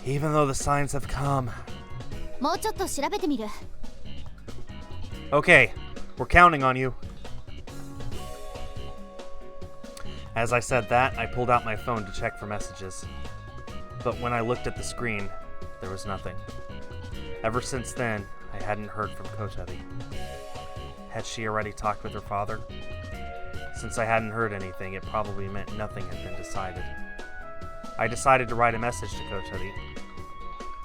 Even though the signs have come. もうちょっと調べてみる。 Okay, we're counting on you. As I said that, I pulled out my phone to check for messages. But when I looked at the screen, there was nothing. Ever since then, I hadn't heard from Kotari. Had she already talked with her father? Since I hadn't heard anything, it probably meant nothing had been decided. I decided to write a message to Kotari.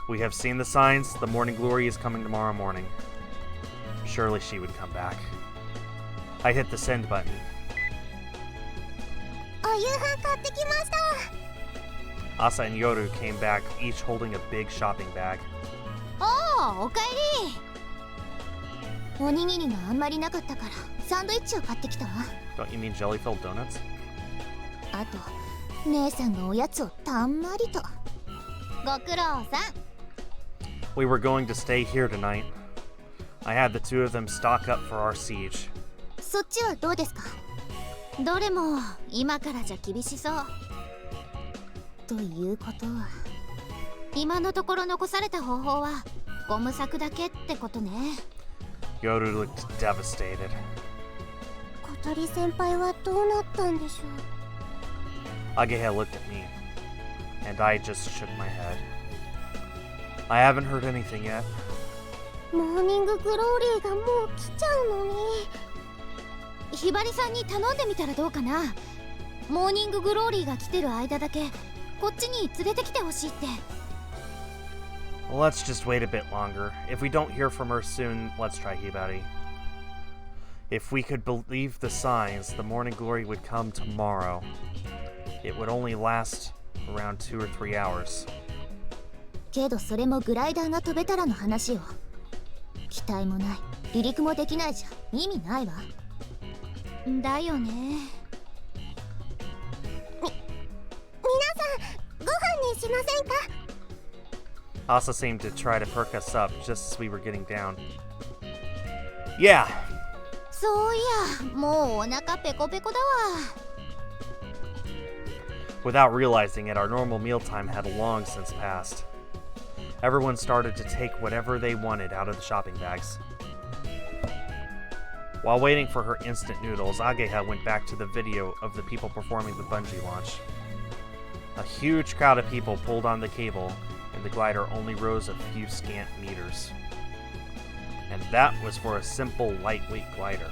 We have seen the signs. The morning glory is coming tomorrow morning. Surely she would come back. I hit the send button. お夕飯買ってきました。 Asa and Yoru came back, each holding a big shopping bag. おお、おかえり。おにぎりがあんまりなかったからサンドイッチを買ってきたわ。 Don't you mean jelly-filled donuts? あと姉さんがおやつをたんまりと。ご苦労さん。 We were going to stay here tonight. I had the two of them stock up for our siege. そっちはどうですか？どれも今からじゃ厳しそう。ということは今のところ残された方法はゴム柵だけってことね。 Yoru looked devastated. 小鳥先輩はどうなったんでしょう。 Ageha looked at me, and I just shook my head. I haven't heard anything yet. モーニンググローリーがもう来ちゃうのに。ひばりさんに頼んでみたらどうかな。モーニンググローリーが来てる間だけこっちに連れてきてほしいって。 Let's just wait a bit longer. If we don't hear from her soon, let's try Hibari. If we could believe the signs, the morning glory would come tomorrow. It would only last around 2 or 3 hours. けどそれもグライダーが飛べたらの話よ。機体もない、離陸もできないじゃ意味ないわ。だよね。皆さん、ご飯にしませんか？ Asa seemed to try to perk us up just as we were getting down. Yeah. そういや、もうお腹ペコペコだわ。 Without realizing it, our normal mealtime had long since passed. Everyone started to take whatever they wanted out of the shopping bags. While waiting for her instant noodles, Ageha went back to the video of the people performing the bungee launch. A huge crowd of people pulled on the cable, and the glider only rose a few scant meters. And that was for a simple lightweight glider.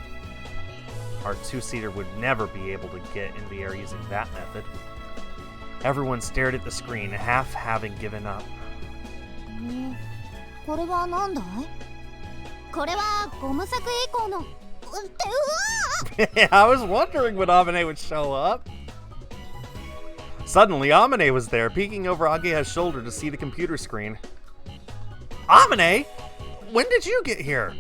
Our two-seater would never be able to get in the air using that method. Everyone stared at the screen, half having given up. これは何だい？これはゴム柵栄光の。I was wondering when Amane would show up. Suddenly, Amane was there, peeking over Ageha's shoulder to see the computer screen. Amane? When did you get here?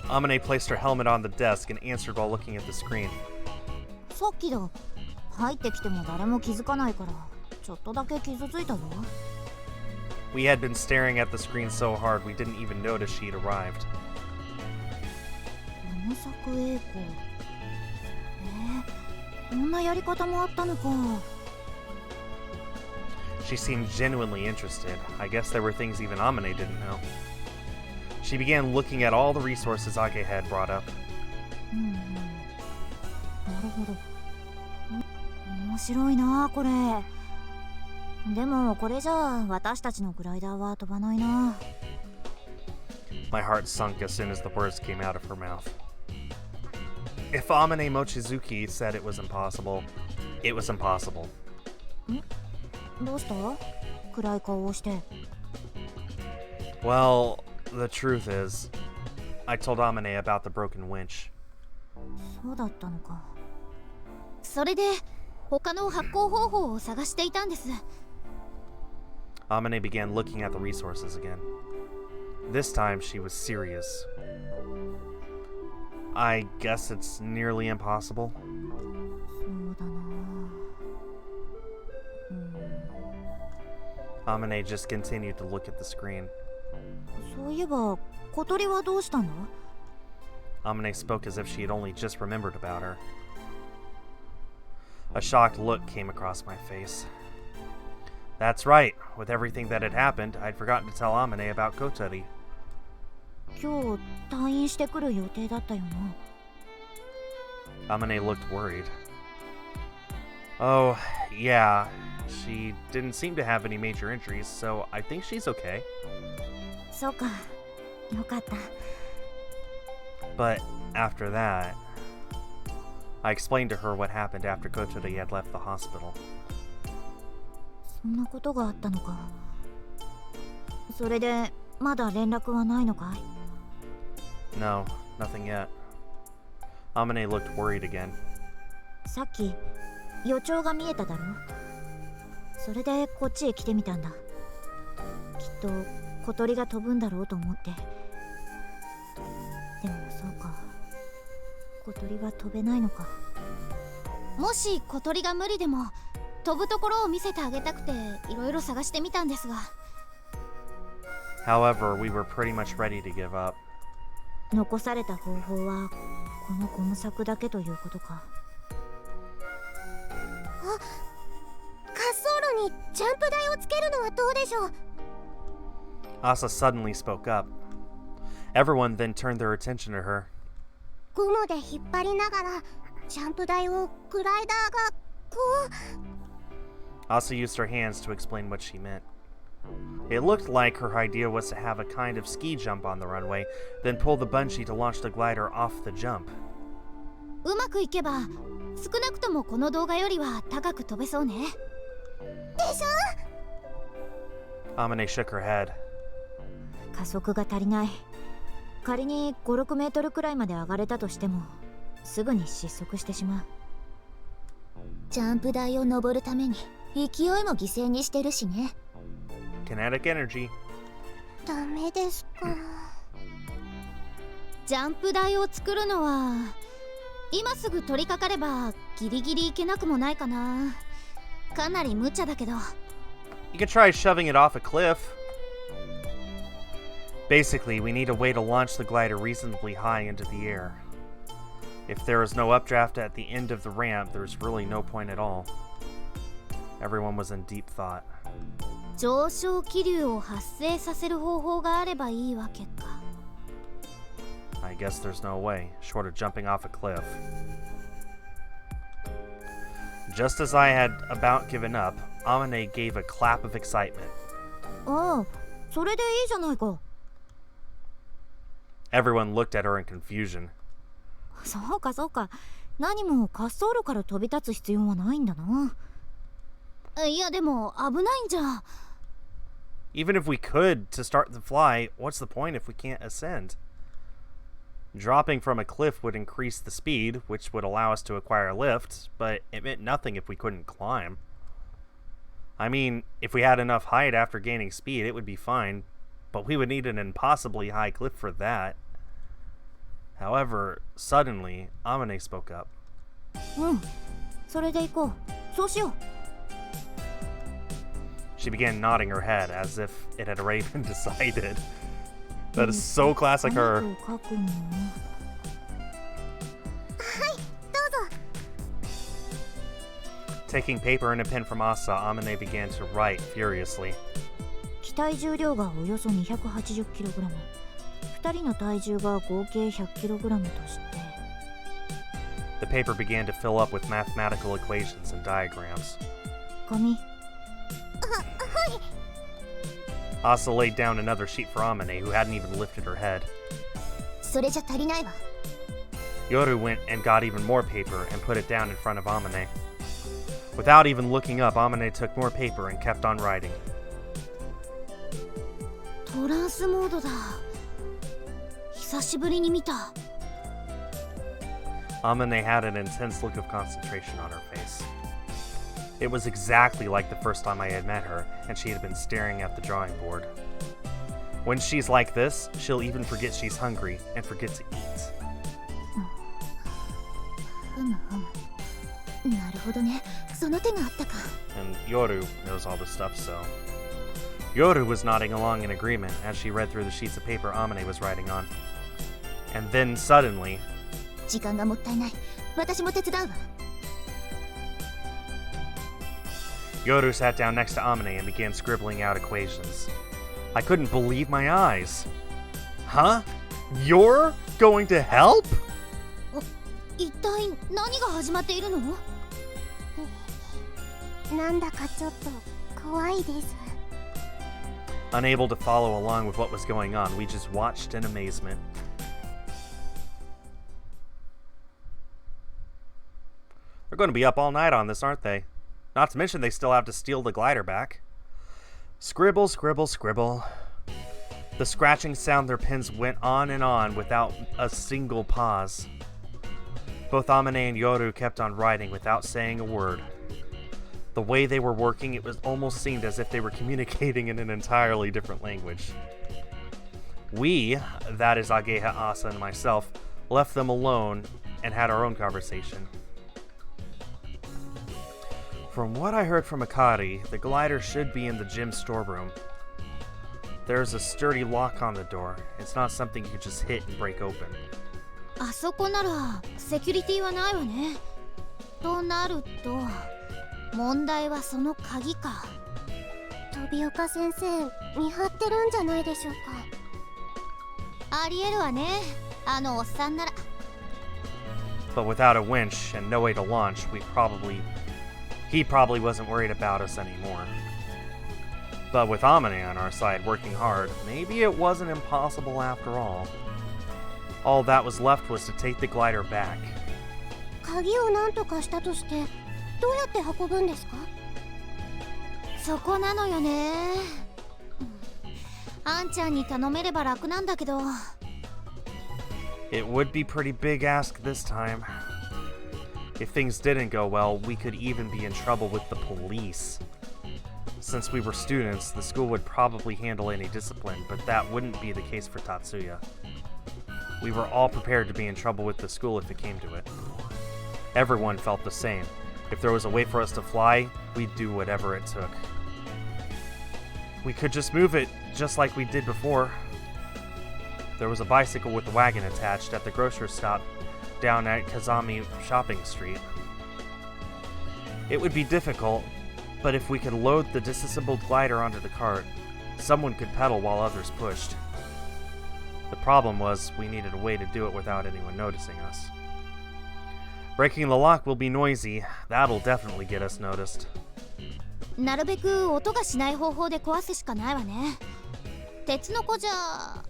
Amane placed her helmet on the desk and answered while looking at the screen. さっきだ。入ってきても誰も気づかないから、ちょっとだけ傷ついたぞ。We had been staring at the screen so hard we didn't even notice she'd arrived. ゴム柵栄光。こんなやり方もあったのか。 She seemed genuinely interested. I guess there were things even Amane didn't know. She began looking at all the resources Age had brought up. なるほど。面白いなこれ。でもこれじゃ私たちのグライダーは飛ばないな。 My heart sunk as soon as the words came out of her mouth. If Amane Mochizuki said it was impossible, it was impossible. どうした？暗い顔をして。 Well, the truth is, I told Amane about the broken winch. そうだったのか。それで他の発行方法を探していたんです。 Amane began looking at the resources again. This time she was serious. I guess it's nearly impossible. そうだな。Amane just continued to look at the screen. そういえば小鳥はどうしたんだ？ Amane spoke as if she had only just remembered about her. A shocked look came across my face. That's right. With everything that had happened, I'd forgotten to tell Amane about Kotori. 今日退院してくる予定だったよな。 Amane looked worried. Oh, yeah. She didn't seem to have any major injuries, so I think she's okay. そうか。よかった。 But after that, I explained to her what happened after Kotori had left the hospital. そんなことがあったのか。それでまだ連絡はないのかい？ No, nothing yet. Amane looked worried again. さっき予兆が見えただろ。それでこっちへ来てみたんだ。きっと小鳥が飛ぶんだろうと思って。でもそうか。小鳥は飛べないのか。もし小鳥が無理でも飛ぶところを見せてあげたくていろいろ探してみたんですが。 However, we were pretty much ready to give up. 残された方法はこのゴム柵だけということか。あ、滑走路にジャンプ台をつけるのはどうでしょう？ Asa suddenly spoke up. Everyone then turned their attention to her. ゴムで引っ張りながらジャンプ台をグライダーがこう。 Asa used her hands to explain what she meant. It looked like her idea was to have a kind of ski jump on the runway, then pull the bungee to launch the glider off the jump. うまくいけば少なくともこの動画よりは高く飛べそうね。でしょ？ Amane shook her head. 加速が足りない。仮に5、6メートルくらいまで上がれたとしてもすぐに失速してしまう。ジャンプ台を登るために勢いも犠牲にしてるしね。 Kinetic energy. ダメですか。ジャンプ台を作るのは今すぐ取り掛かればギリギリいけなくもないかな。かなり無茶だけど。 You could try shoving it off a cliff. Basically, we need a way to launch the glider reasonably high into the air. If there is no updraft at the end of the ramp, there's really no point at all. Everyone was in deep thought. 上昇気流を発生させる方法があればいいわけか。 I guess there's no way, short of jumping off a cliff. Just as I had about given up, Amane gave a clap of excitement. ああ、それでいいじゃないか。 Everyone looked at her in confusion. そうかそうか。何も滑走路から飛び立つ必要はないんだな。いやでも危ないんじゃ。 Even if we could to start the fly, what's the point if we can't ascend? Dropping from a cliff would increase the speed, which would allow us to acquire lift, but it meant nothing if we couldn't climb. I mean, if we had enough height after gaining speed, it would be fine, but we would need an impossibly high cliff for that. However, suddenly, Amane spoke up. うん、それで行こう。そうしよう。 She began nodding her head as if it had already been decided. That is so classic her. はい、どうぞ。Taking paper and a pen from Asa, Amane began to write furiously. 機体重量がおよそ 280kg。2人の体重が合計 100kg として。 The paper began to fill up with mathematical equations and diagrams. 紙。 Asa laid down another sheet for Amane, who hadn't even lifted her head. それじゃ足りないわ。 Yoru went and got even more paper and put it down in front of Amane. Without even looking up, Amane took more paper and kept on writing. トランスモードだ。久しぶりに見た。 Amane had an intense look of concentration on her face. It was exactly like the first time I had met her, and she had been staring at the drawing board. When she's like this, she'll even forget she's hungry and forget to eat. ふむふむ。なるほどね。その手があったか。 And Yoru knows all this stuff, so... Yoru was nodding along in agreement as she read through the sheets of paper Amane was writing on. And then suddenly... 時間がもったいない。私も手伝うわ。 Yoru sat down next to Amane and began scribbling out equations. I couldn't believe my eyes. Huh? You're going to help? 一体何が始まっているの？なんだかちょっと怖いです。 Unable to follow along with what was going on, we just watched in amazement. They're going to be up all night on this, aren't they? Not to mention they still have to steal the glider back. Scribble, scribble, scribble. The scratching sound their pens went on and on without a single pause. Both Amane and Yoru kept on writing without saying a word. The way they were working, it was almost seemed as if they were communicating in an entirely different language. We, that is Ageha, Asa, and myself, left them alone and had our own conversation. From what I heard from Akari, the glider should be in the gym storeroom. There's a sturdy lock on the door. It's not something you could just hit and break open. あそこならセキュリティはないわね。となると問題はその鍵か。飛岡先生見張ってるんじゃないでしょうか。ありえるわね。あのおっさんなら。 But without a winch and no way to launch, he probably wasn't worried about us anymore. But with Amane on our side working hard, maybe it wasn't impossible after all. All that was left was to take the glider back. 鍵を何とかしたとしてどうやって運ぶんですか？そこなのよね。あんちゃんに頼めれば楽なんだけど。 It would be pretty big ask this time. If things didn't go well, we could even be in trouble with the police. Since we were students, the school would probably handle any discipline, but that wouldn't be the case for Tatsuya. We were all prepared to be in trouble with the school if it came to it. Everyone felt the same. If there was a way for us to fly, we'd do whatever it took. We could just move it, just like we did before. There was a bicycle with a wagon attached at the grocery stop down at Kazami Shopping Street. It would be difficult, but if we could load the disassembled glider onto the cart, someone could pedal while others pushed. The problem was, we needed a way to do it without anyone noticing us. Breaking the lock will be noisy. That'll definitely get us noticed. なるべく音がしない方法で壊すしかないわね。鉄の子じゃ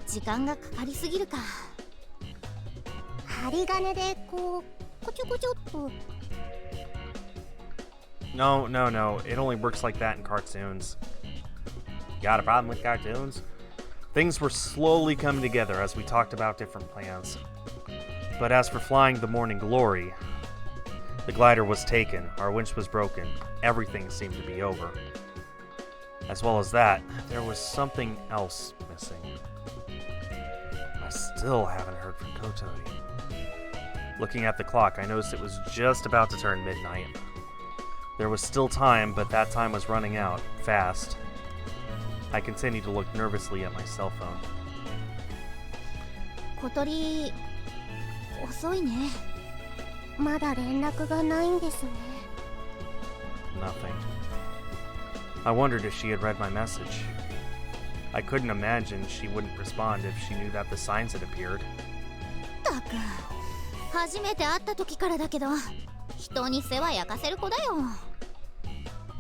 時間がかかりすぎるか。針金でこうコチョコチョっと。 No. It only works like that in cartoons. Got a problem with cartoons? Things were slowly coming together as we talked about different plans. But as for flying the Morning Glory, the glider was taken, our winch was broken, everything seemed to be over. As well as that, there was something else missing. I still haven't heard from Kotori. Looking at the clock, I noticed it was just about to turn midnight. There was still time, but that time was running out, fast. I continued to look nervously at my cell phone. 小鳥遅いね。まだ連絡がないんですね。 Nothing. I wondered if she had read my message. I couldn't imagine she wouldn't respond if she knew that the signs had appeared. たく初めて会った時からだけど人に世話焼かせる子だよ。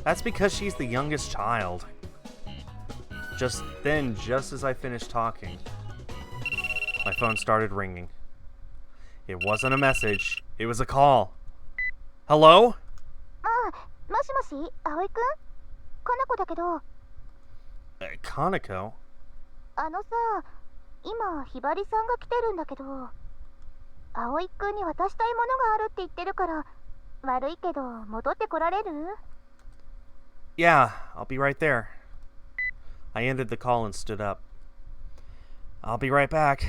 That's because she's the youngest child. Just then, just as I finished talking, my phone started ringing. It wasn't a message, it was a call. Hello? もしもし、葵くん？かな子だけど。Kaneko? あのさ、今ひばりさんが来てるんだけど、葵くんに渡したいものがあるって言ってるから、悪いけど戻ってこられる？ Yeah, I'll be right there. I ended the call and stood up. I'll be right back.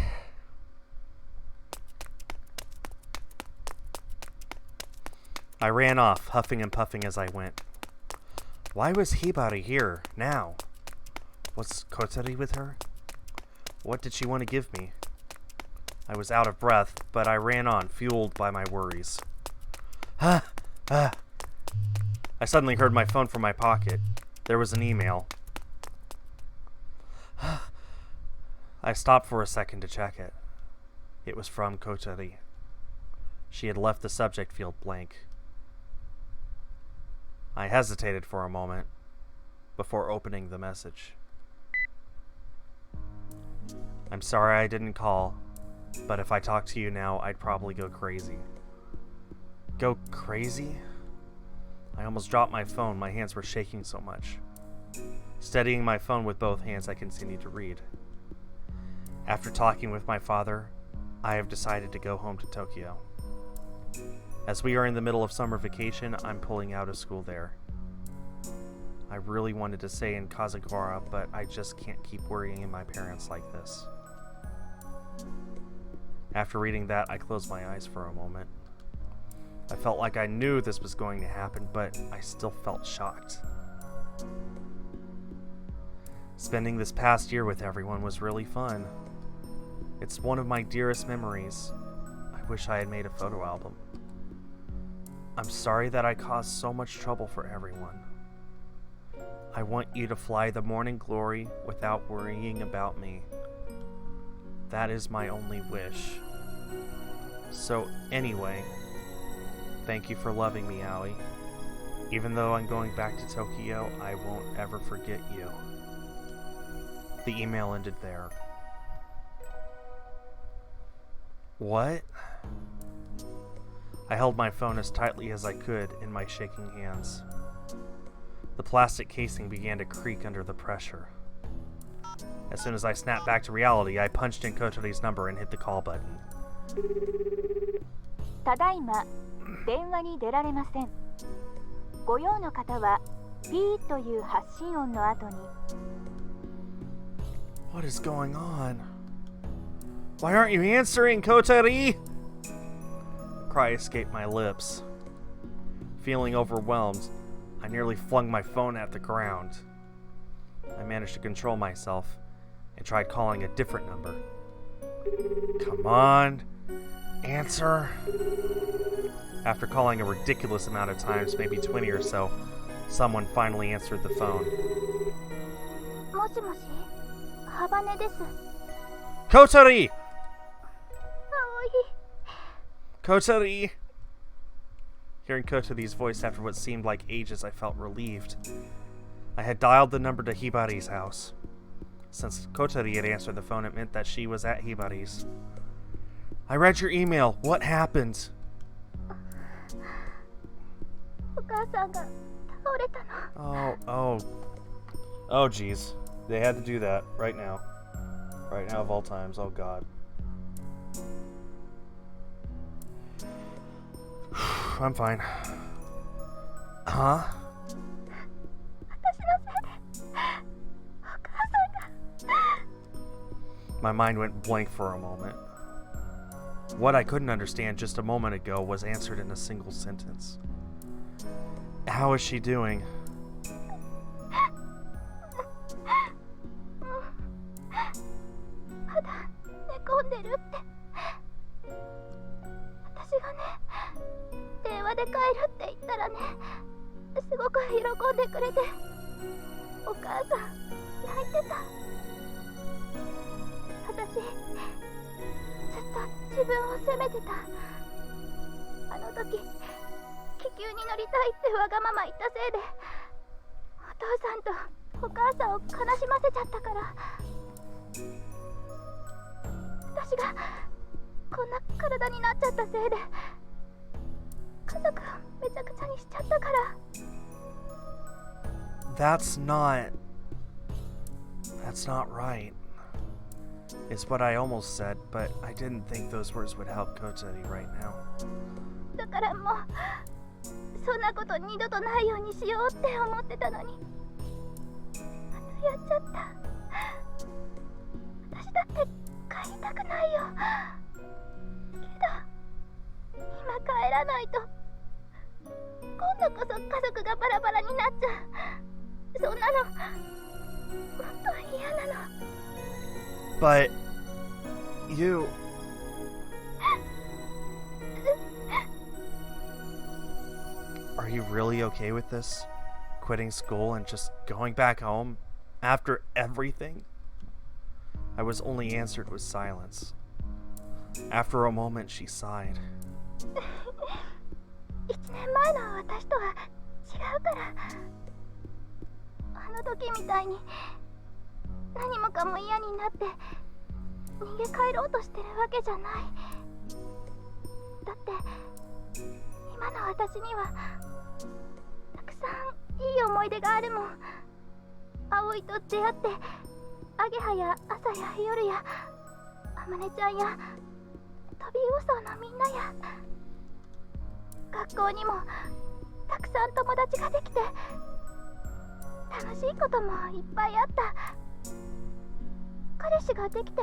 I ran off, huffing and puffing as I went. Why was Hibari here, now? Was Kotori with her? What did she want to give me? I was out of breath, but I ran on, fueled by my worries. I suddenly heard my phone from my pocket. There was an email. I stopped for a second to check it. It was from Kotori. She had left the subject field blank. I hesitated for a moment before opening the message. I'm sorry I didn't call, but if I talked to you now, I'd probably go crazy. Go crazy? I almost dropped my phone. My hands were shaking so much. Steadying my phone with both hands, I continued to read. After talking with my father, I have decided to go home to Tokyo. As we are in the middle of summer vacation, I'm pulling out of school there. I really wanted to stay in Kazagawara, but I just can't keep worrying my parents like this. After reading that, I closed my eyes for a moment. I felt like I knew this was going to happen, but I still felt shocked. Spending this past year with everyone was really fun. It's one of my dearest memories. I wish I had made a photo album. I'm sorry that I caused so much trouble for everyone. I want you to fly the Morning Glory without worrying about me. That is my only wish. So anyway, thank you for loving me, Aoi. Even though I'm going back to Tokyo, I won't ever forget you. The email ended there. What? I held my phone as tightly as I could in my shaking hands. The plastic casing began to creak under the pressure. As soon as I snapped back to reality, I punched in Kotori's number and hit the call button. ただいま電話に出られません。ご用の方は P という発信音の後に What is going on? Why aren't you answering, Kotori? A cry escaped my lips. Feeling overwhelmed, I nearly flung my phone at the ground. I managed to control myself and tried calling a different number. Come on, answer. After calling a ridiculous amount of times, maybe 20 or so, someone finally answered the phone. もしもし、ハバネです。 Kotori! 葵。 Kotori! Hearing Kotori's voice after what seemed like ages, I felt relieved. I had dialed the number to Hibari's house. Since Kotori had answered the phone, it meant that she was at Hibari's. I read your email. What happened? お母さんが倒れたの。Oh, geez. They had to do that right now. Right now of all times. Oh, God. I'm fine. Huh? 私のせいでお母さんが。 My mind went blank for a moment. What I couldn't understand just a moment ago was answered in a single sentence. How is she doing? まだ寝込んでるって。私がね、電話で帰るって言ったらね、すごく喜んでくれて、お母さん泣いてた。私ずっと自分を責めてた。あの時気球に乗りたいってわがまま言ったせいで、お父さんとお母さんを悲しませちゃったから。私がこんな体になっちゃったせいで、家族をめちゃくちゃにしちゃったから。 That's not... That's not right. It's what I almost said, but I didn't think those words would help Kotari right now. だからもうそんなこと二度とないようにしようって思ってたのに、またやっちゃった。私だって帰りたくないよ。けど今帰らないと今度こそ家族がバラバラになっちゃう。そんなの本当嫌なの。 But you... Are you really okay with this? Quitting school and just going back home after everything? I was only answered with silence. After a moment, she sighed. 1年前の私とは違うから。あの時みたいに何もかも嫌になって逃げ帰ろうとしてるわけじゃない。だって今の私にはたくさんいい思い出があるもん。葵と出会ってアゲハや朝や夜やあまねちゃんや飛びウソのみんなや学校にもたくさん友達ができて楽しいこともいっぱいあった。彼氏ができて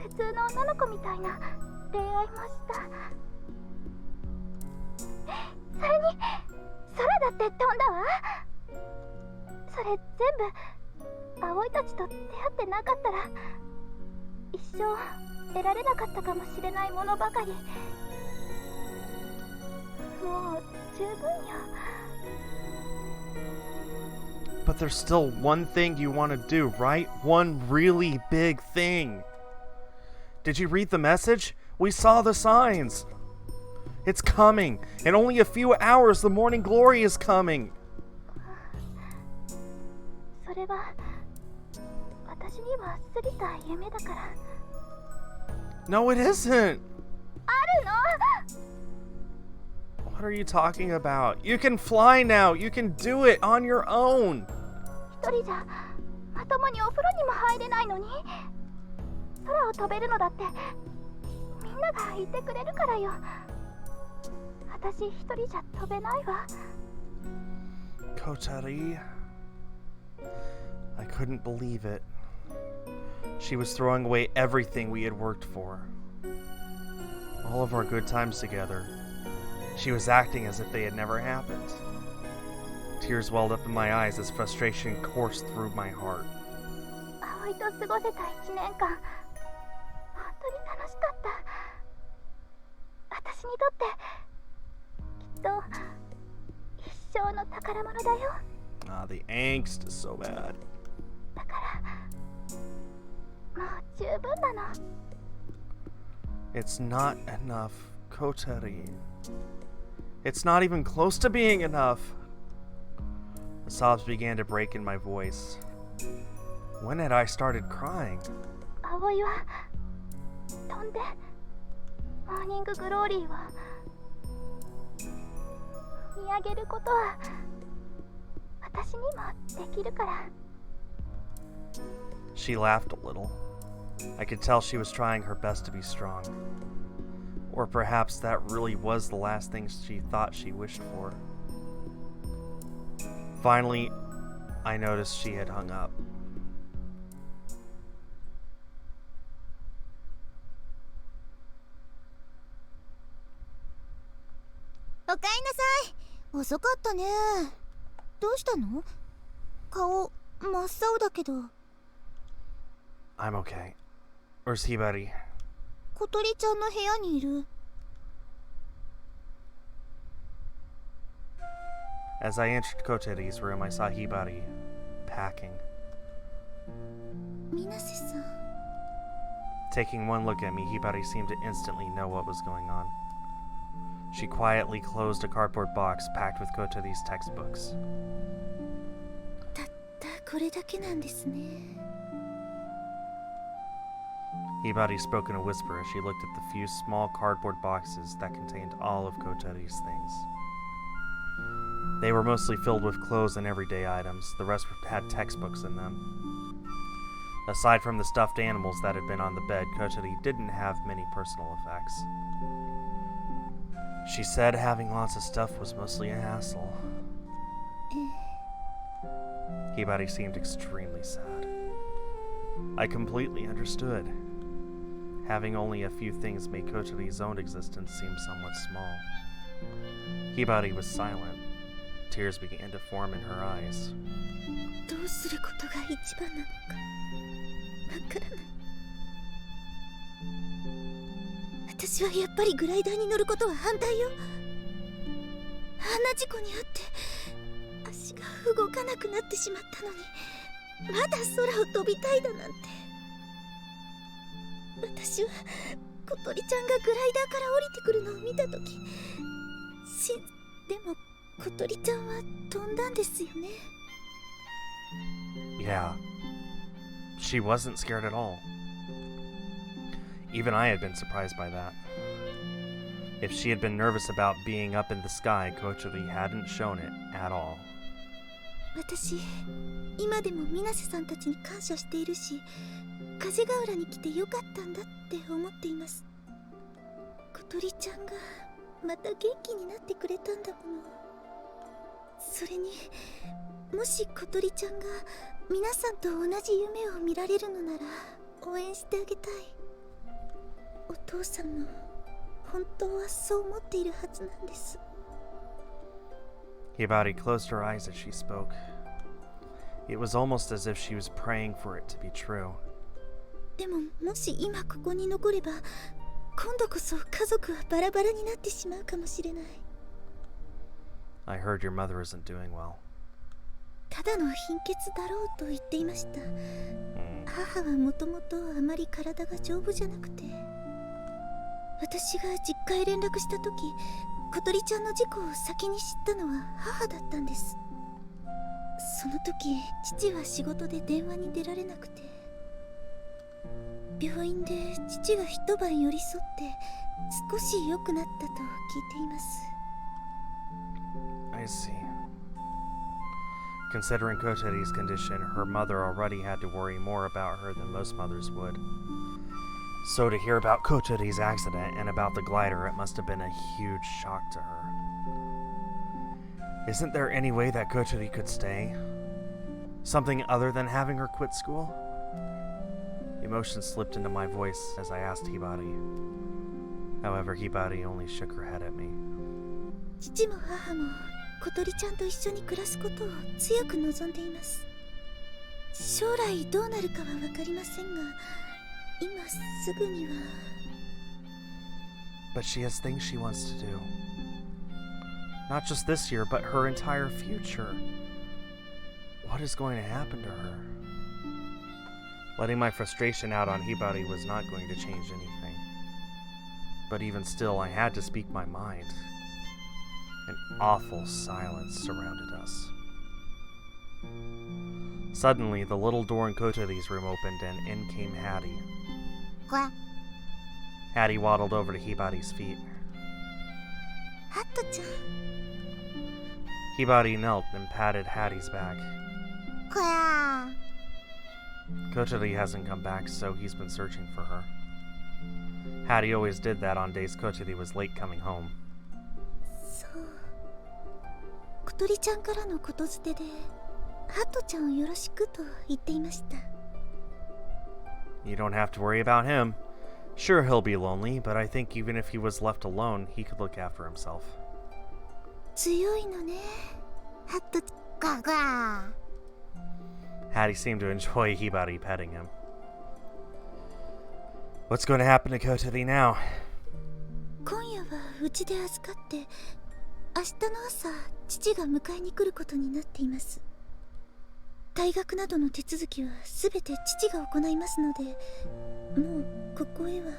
普通の女の子みたいな恋愛もした。それに空だって飛んだわ。それ全部葵たちと出会ってなかったら一生得られなかったかもしれないものばかり。もう十分よ。 But there's still one thing you want to do, right? One really big thing. Did you read the message? We saw the signs. It's coming. In only a few hours, the morning glory is coming. それは私には過ぎた夢だから。 No, it isn't. あるの？ What are you talking about? You can fly now. You can do it on your own. 一人じゃまともにお風呂にも入れないのに空を飛べるのだってみんなが言ってくれるからよ。私一人じゃ飛べないわ。 Kotari. I couldn't believe it. She was throwing away everything we had worked for. All of our good times together. She was acting as if they had never happened. Tears welled up in my eyes as frustration coursed through my heart. 葵と過ごせた1年間、本当に楽しかった。私にとってきっと一生の宝物だよ。 Ah, the angst is so bad. だからもう十分なの。 It's not enough, Kotari. It's not even close to being enough. The sobs began to break in my voice. When had I started crying? 葵は飛んでモーニンググローリーを見上げることは私にもできるから。 She laughed a little. I could tell she was trying her best to be strong. Or perhaps that really was the last thing she thought she wished for. Finally, I noticed she had hung up. おかえりなさい。遅かったね。どうしたの？顔真っ青だけど。 I'm okay. Where's Hibari? 小鳥ちゃんの部屋にいる。 As I entered Kotari's room, I saw Hibari packing. 水瀬さん。 Taking one look at me, Hibari seemed to instantly know what was going on. She quietly closed a cardboard box packed with Kotari's textbooks. たったこれだけなんですね。 Hibari spoke in a whisper as she looked at the few small cardboard boxes that contained all of Kotari's things. They were mostly filled with clothes and everyday items. The rest had textbooks in them. Aside from the stuffed animals that had been on the bed, Kotori didn't have many personal effects. She said having lots of stuff was mostly a hassle. Hibari seemed extremely sad. I completely understood. Having only a few things made Kotori's own existence seem somewhat small. Hibari was silent. Tears began to form in her eyes. どうすることが一番なのかわからない。私はやっぱりグライダーに乗ることは反対よ。あんな事故に遭って足が動かなくなってしまったのに、まだ空を飛びたいだなんて。私は小鳥ちゃんがグライダーから降りてくるのを見たとき、でも小鳥ちゃんは飛んだんですよね。Yeah, she wasn't scared at all. Even I had been surprised by that. If she had been nervous about being up in the sky, Kotori hadn't shown it at all. 私、今でも水瀬さんたちに感謝しているし、風ヶ浦に来てよかったんだって思っています。小鳥ちゃんがまた元気になってくれたんだもの。それに、もし小鳥ちゃんが皆さんと同じ夢を見られるのなら応援してあげたい。お父さんも本当はそう思っているはずなんです。Hibari closed her eyes as she spoke. It was almost as if she was praying for it to be true. でも、もし今ここに残れば、今度こそ家族はバラバラになってしまうかもしれない。I heard your mother isn't doing well. ただの貧血だろうと言っていました。母はもともとあまり体が丈夫じゃなくて、私が実家へ連絡した時、小鳥ちゃんの事故を先に知ったのは母だったんです。その時、父は仕事で電話に出られなくて、病院で父が一晩寄り添って少し良くなったと聞いています。I see. Considering Koteri's condition, her mother already had to worry more about her than most mothers would. So to hear about Koteri's accident and about the glider, it must have been a huge shock to her. Isn't there any way that Kotori could stay? Something other than having her quit school? Emotion slipped into my voice as I asked Hibari. However, Hibari only shook her head at me. 父も母も小鳥ちゃんと一緒に暮らすことを強く望んでいます。将来どうなるかは分かりませんが、今すぐには。But she has things she wants to do. Not just this year, but her entire future. What is going to happen to her? Letting my frustration out on Hibari was not going to change anything. But even still, I had to speak my mind. An awful silence surrounded us. Suddenly, the little door in Kotori's room opened and in came Hattie. What? Hattie waddled over to Hibari's feet. ハットちゃん。Hibari knelt and patted Hattie's back. こや Kotori hasn't come back, so he's been searching for her. Hattie always did that on days Kotori was late coming home. そう。小鳥ちゃんからのことづてで、ハットちゃんをよろしくと言っていました。You don't have to worry about him. Sure, he'll be lonely, but I think even if he was left alone, he could look after himself. 強いのね、ハットちゃん。ガガ Hattie seemed to enjoy Hibari petting him. What's going to happen to Kotori now? 今夜はうちで預かって、明日の朝、父が迎えに来ることになっています。退学などの手続きはすべて父が行いますので、もうここへは。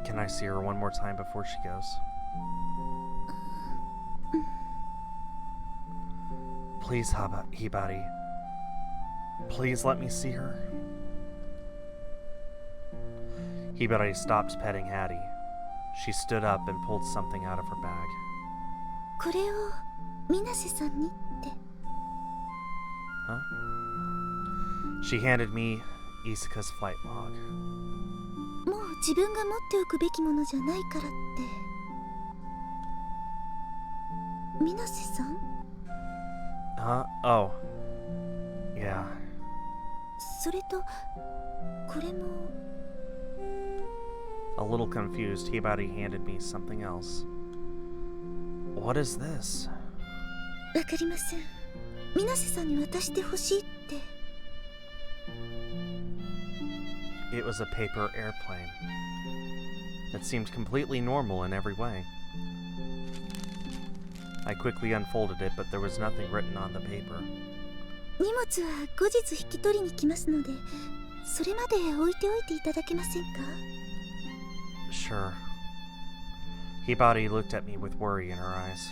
Can I see her one more time before she goes? Please, Hibari. Please let me see her. Hibari stopped petting Hattie. She stood up and pulled something out of her bag. これを水瀬さんにって。 Huh? She handed me Isaka's flight log. もう自分が持っておくべきものじゃないからって。水瀬さん？ Huh? Oh. Yeah. それとこれも。 A little confused, Hibari handed me something else. What is this? わかりません。水瀬さんに渡してほしいって。 It was a paper airplane. It seemed completely normal in every way. I quickly unfolded it, but there was nothing written on the paper. 荷物は後日引き取りに来ますので、それまで置いておいていただけませんか？ Sure. Hibari looked at me with worry in her eyes.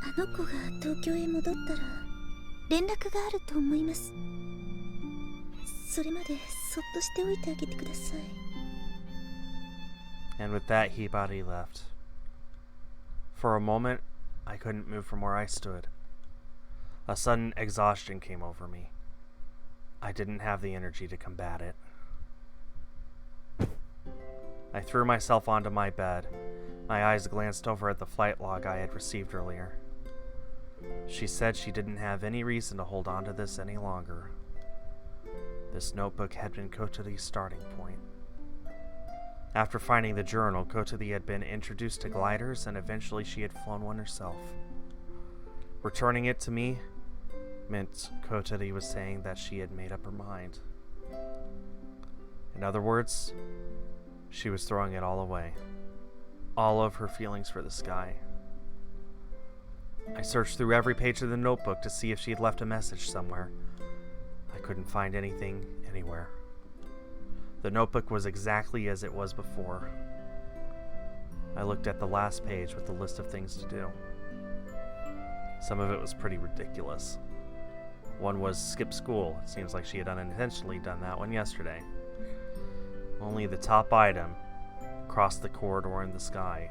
あの子が東京へ戻ったら連絡があると思います。それまでそっとしておいてあげてください。 And with that, Hibari left. For a moment, I couldn't move from where I stood. A sudden exhaustion came over me. I didn't have the energy to combat it. I threw myself onto my bed. My eyes glanced over at the flight log I had received earlier. She said she didn't have any reason to hold on to this any longer. This notebook had been Kotori's starting point. After finding the journal, Kotori had been introduced to gliders, and eventually she had flown one herself. Returning it to me meant Kotori was saying that she had made up her mind. In other words, she was throwing it all away. All of her feelings for the sky. I searched through every page of the notebook to see if she had left a message somewhere. I couldn't find anything anywhere. The notebook was exactly as it was before. I looked at the last page with the list of things to do. Some of it was pretty ridiculous. One was skip school. It seems like she had unintentionally done that one yesterday. Only the top item, across the corridor in the sky,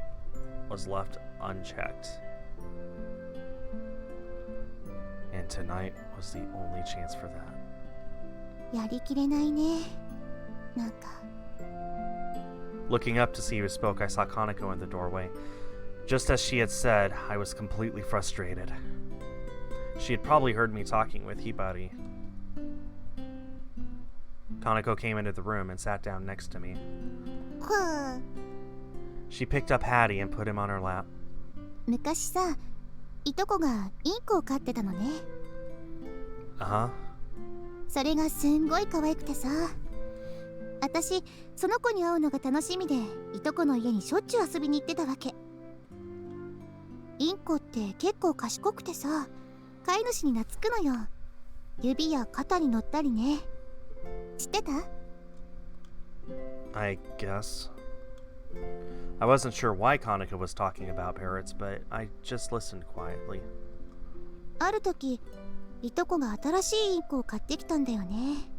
was left unchecked. And tonight was the only chance for that. やりきれないね。なんか。 Looking up to see who spoke, I saw Kaneko in the doorway. Just as she had said, I was completely frustrated. She had probably heard me talking with Hibari. Kaneko came into the room and sat down next to me. ふぅ。 She picked up Hattie and put him on her lap. 昔さ、いとこがインコを飼ってたのね。Uh-huh. それがすんごい可愛くてさ。私、その子に会うのが楽しみで、いとこの家にしょっちゅう遊びに行ってたわけ。インコって結構賢くてさ、飼い主に懐くのよ。指や肩に乗ったりね。知ってた？ I guess. I wasn't sure why Kaneko was talking about parrots, but I just listened quietly. ある時、いとこが新しいインコを買ってきたんだよね。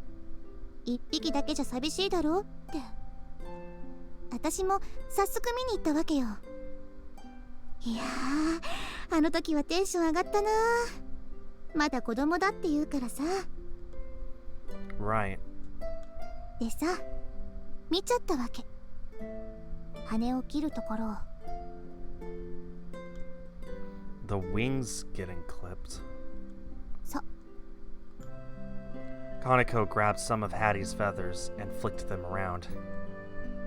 一匹だけじゃ寂しいだろって。私も早速見に行ったわけよ。いやー、あの時はテンション上がったな。まだ子供だって言うからさ。 Right. でさ、見ちゃったわけ。羽を切るところを。 The wings getting clipped. そう。 Kaneko grabbed some of Hattie's feathers and flicked them around.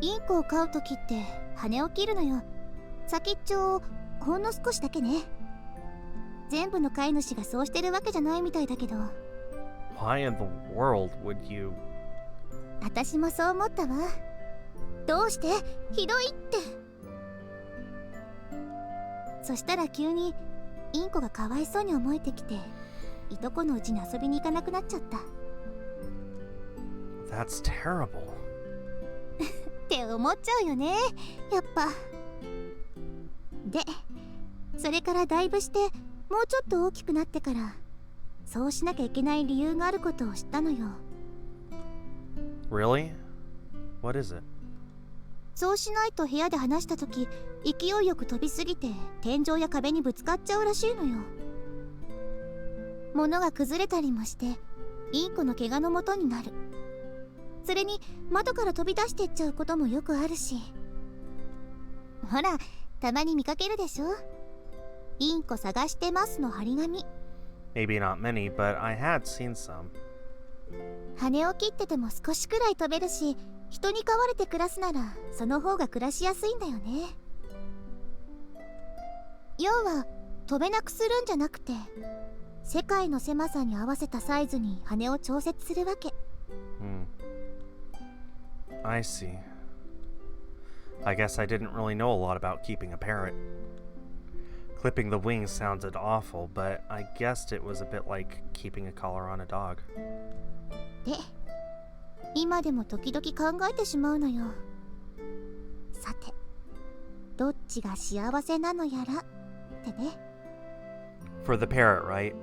インコを飼う時って羽を切るのよ。先っちょをほんの少しだけね。全部の飼い主がそうしてるわけじゃないみたいだけど。 Why in the world would you... 私もそう思ったわ。どうして？ひどいって。そしたら急にインコがかわいそうに思えてきて、いとこのうちに遊びに行かなくなっちゃった。That's terrible. って思っちゃうよね、やっぱ。で、それからだいぶしてもうちょっと大きくなってからそうしなきゃいけない理由があることを知ったのよ。 Really? What is it? そうしないと部屋で話した時勢いよく飛びすぎて天井や壁にぶつかっちゃうらしいのよ。物が崩れたりもしてインコの怪我のもとになる。それに窓から飛び出してっちゃうこともよくあるし。ほらたまに見かけるでしょ、インコ探してますの張り紙。 Maybe not many, but I had seen some. 羽を切ってても少しくらい飛べるし、人に飼われて暮らすならその方が暮らしやすいんだよね。要は飛べなくするんじゃなくて、世界の狭さに合わせたサイズに羽を調節するわけ。I see. I guess I didn't really know a lot about keeping a parrot. Clipping the wings sounded awful, but I guessed it was a bit like keeping a collar on a dog. で、今でも時々考えてしまうのよ。さて、どっちが幸せなのやらってね。For the parrot, right?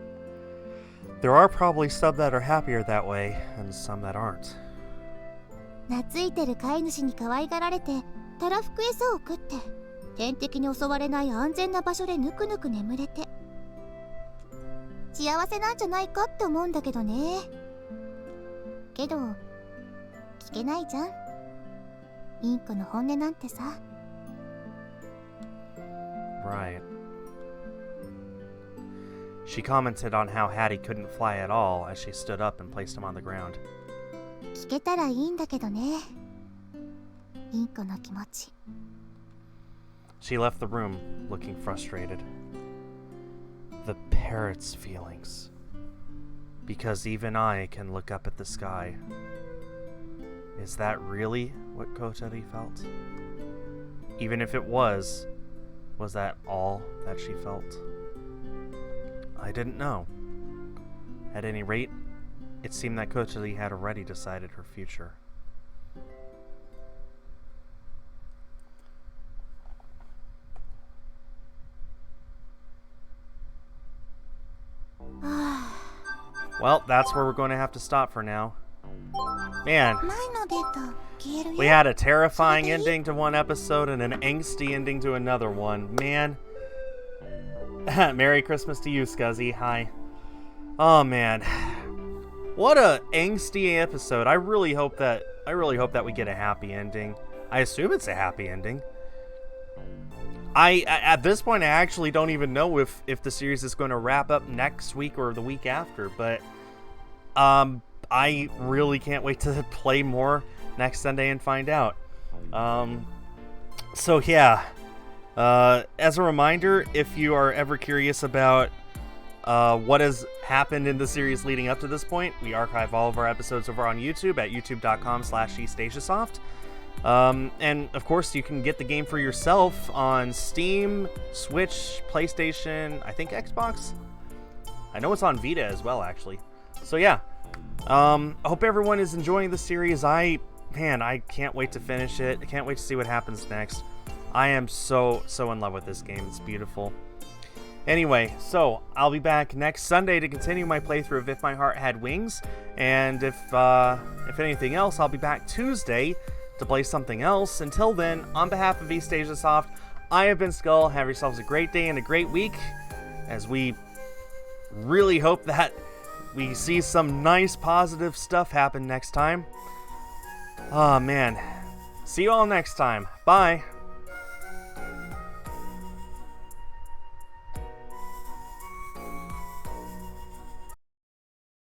There are probably some that are happier that way, and some that aren't. 懐いてる飼い主に可愛がられてたらふく餌を食って、天敵に襲われない安全な場所でぬくぬく眠れて幸せなんじゃないかって思うんだけどね。けど聞けないじゃん、インコの本音なんてさ。 Right. She commented on how Hattie couldn't fly at all as she stood up and placed him on the ground. 聞けたらいいんだけどね、インコの気持ち。 She left the room, looking frustrated. The parrot's feelings. Because even I can look up at the sky. Is that really what Kotari felt? Even if it was that all that she felt? I didn't know. At any rate, it seemed that Kotari had already decided her future. Well, that's where we're going to have to stop for now. Man, 前のデータ消えるよ。 we had a terrifying ending to one episode and an angsty ending to another one. Man. Merry Christmas to you, Scuzzy. Hi. Oh, man. What a angsty episode. I really hope that we get a happy ending. I assume it's a happy ending. I at this point I actually don't even know if the series is going to wrap up next week or the week after, but I really can't wait to play more next Sunday and find out. So yeah, as a reminder, if you are ever curious about what has happened in the series leading up to this point, we archive all of our episodes over on YouTube at youtube.com/eastasiasoft. And of course, you can get the game for yourself on Steam, Switch, PlayStation, I think Xbox. I know it's on Vita as well, actually. So yeah, I hope everyone is enjoying the series. I can't wait to finish it. I can't wait to see what happens next. I am so in love with this game. It's beautiful. Anyway, so I'll be back next Sunday to continue my playthrough of If My Heart Had Wings, and if anything else, I'll be back Tuesday to play something else. Until then, on behalf of East Asia Soft, I have been Skull. Have yourselves a great day and a great week, as we really hope that we see some nice positive stuff happen next time. Oh man. See you all next time. Bye.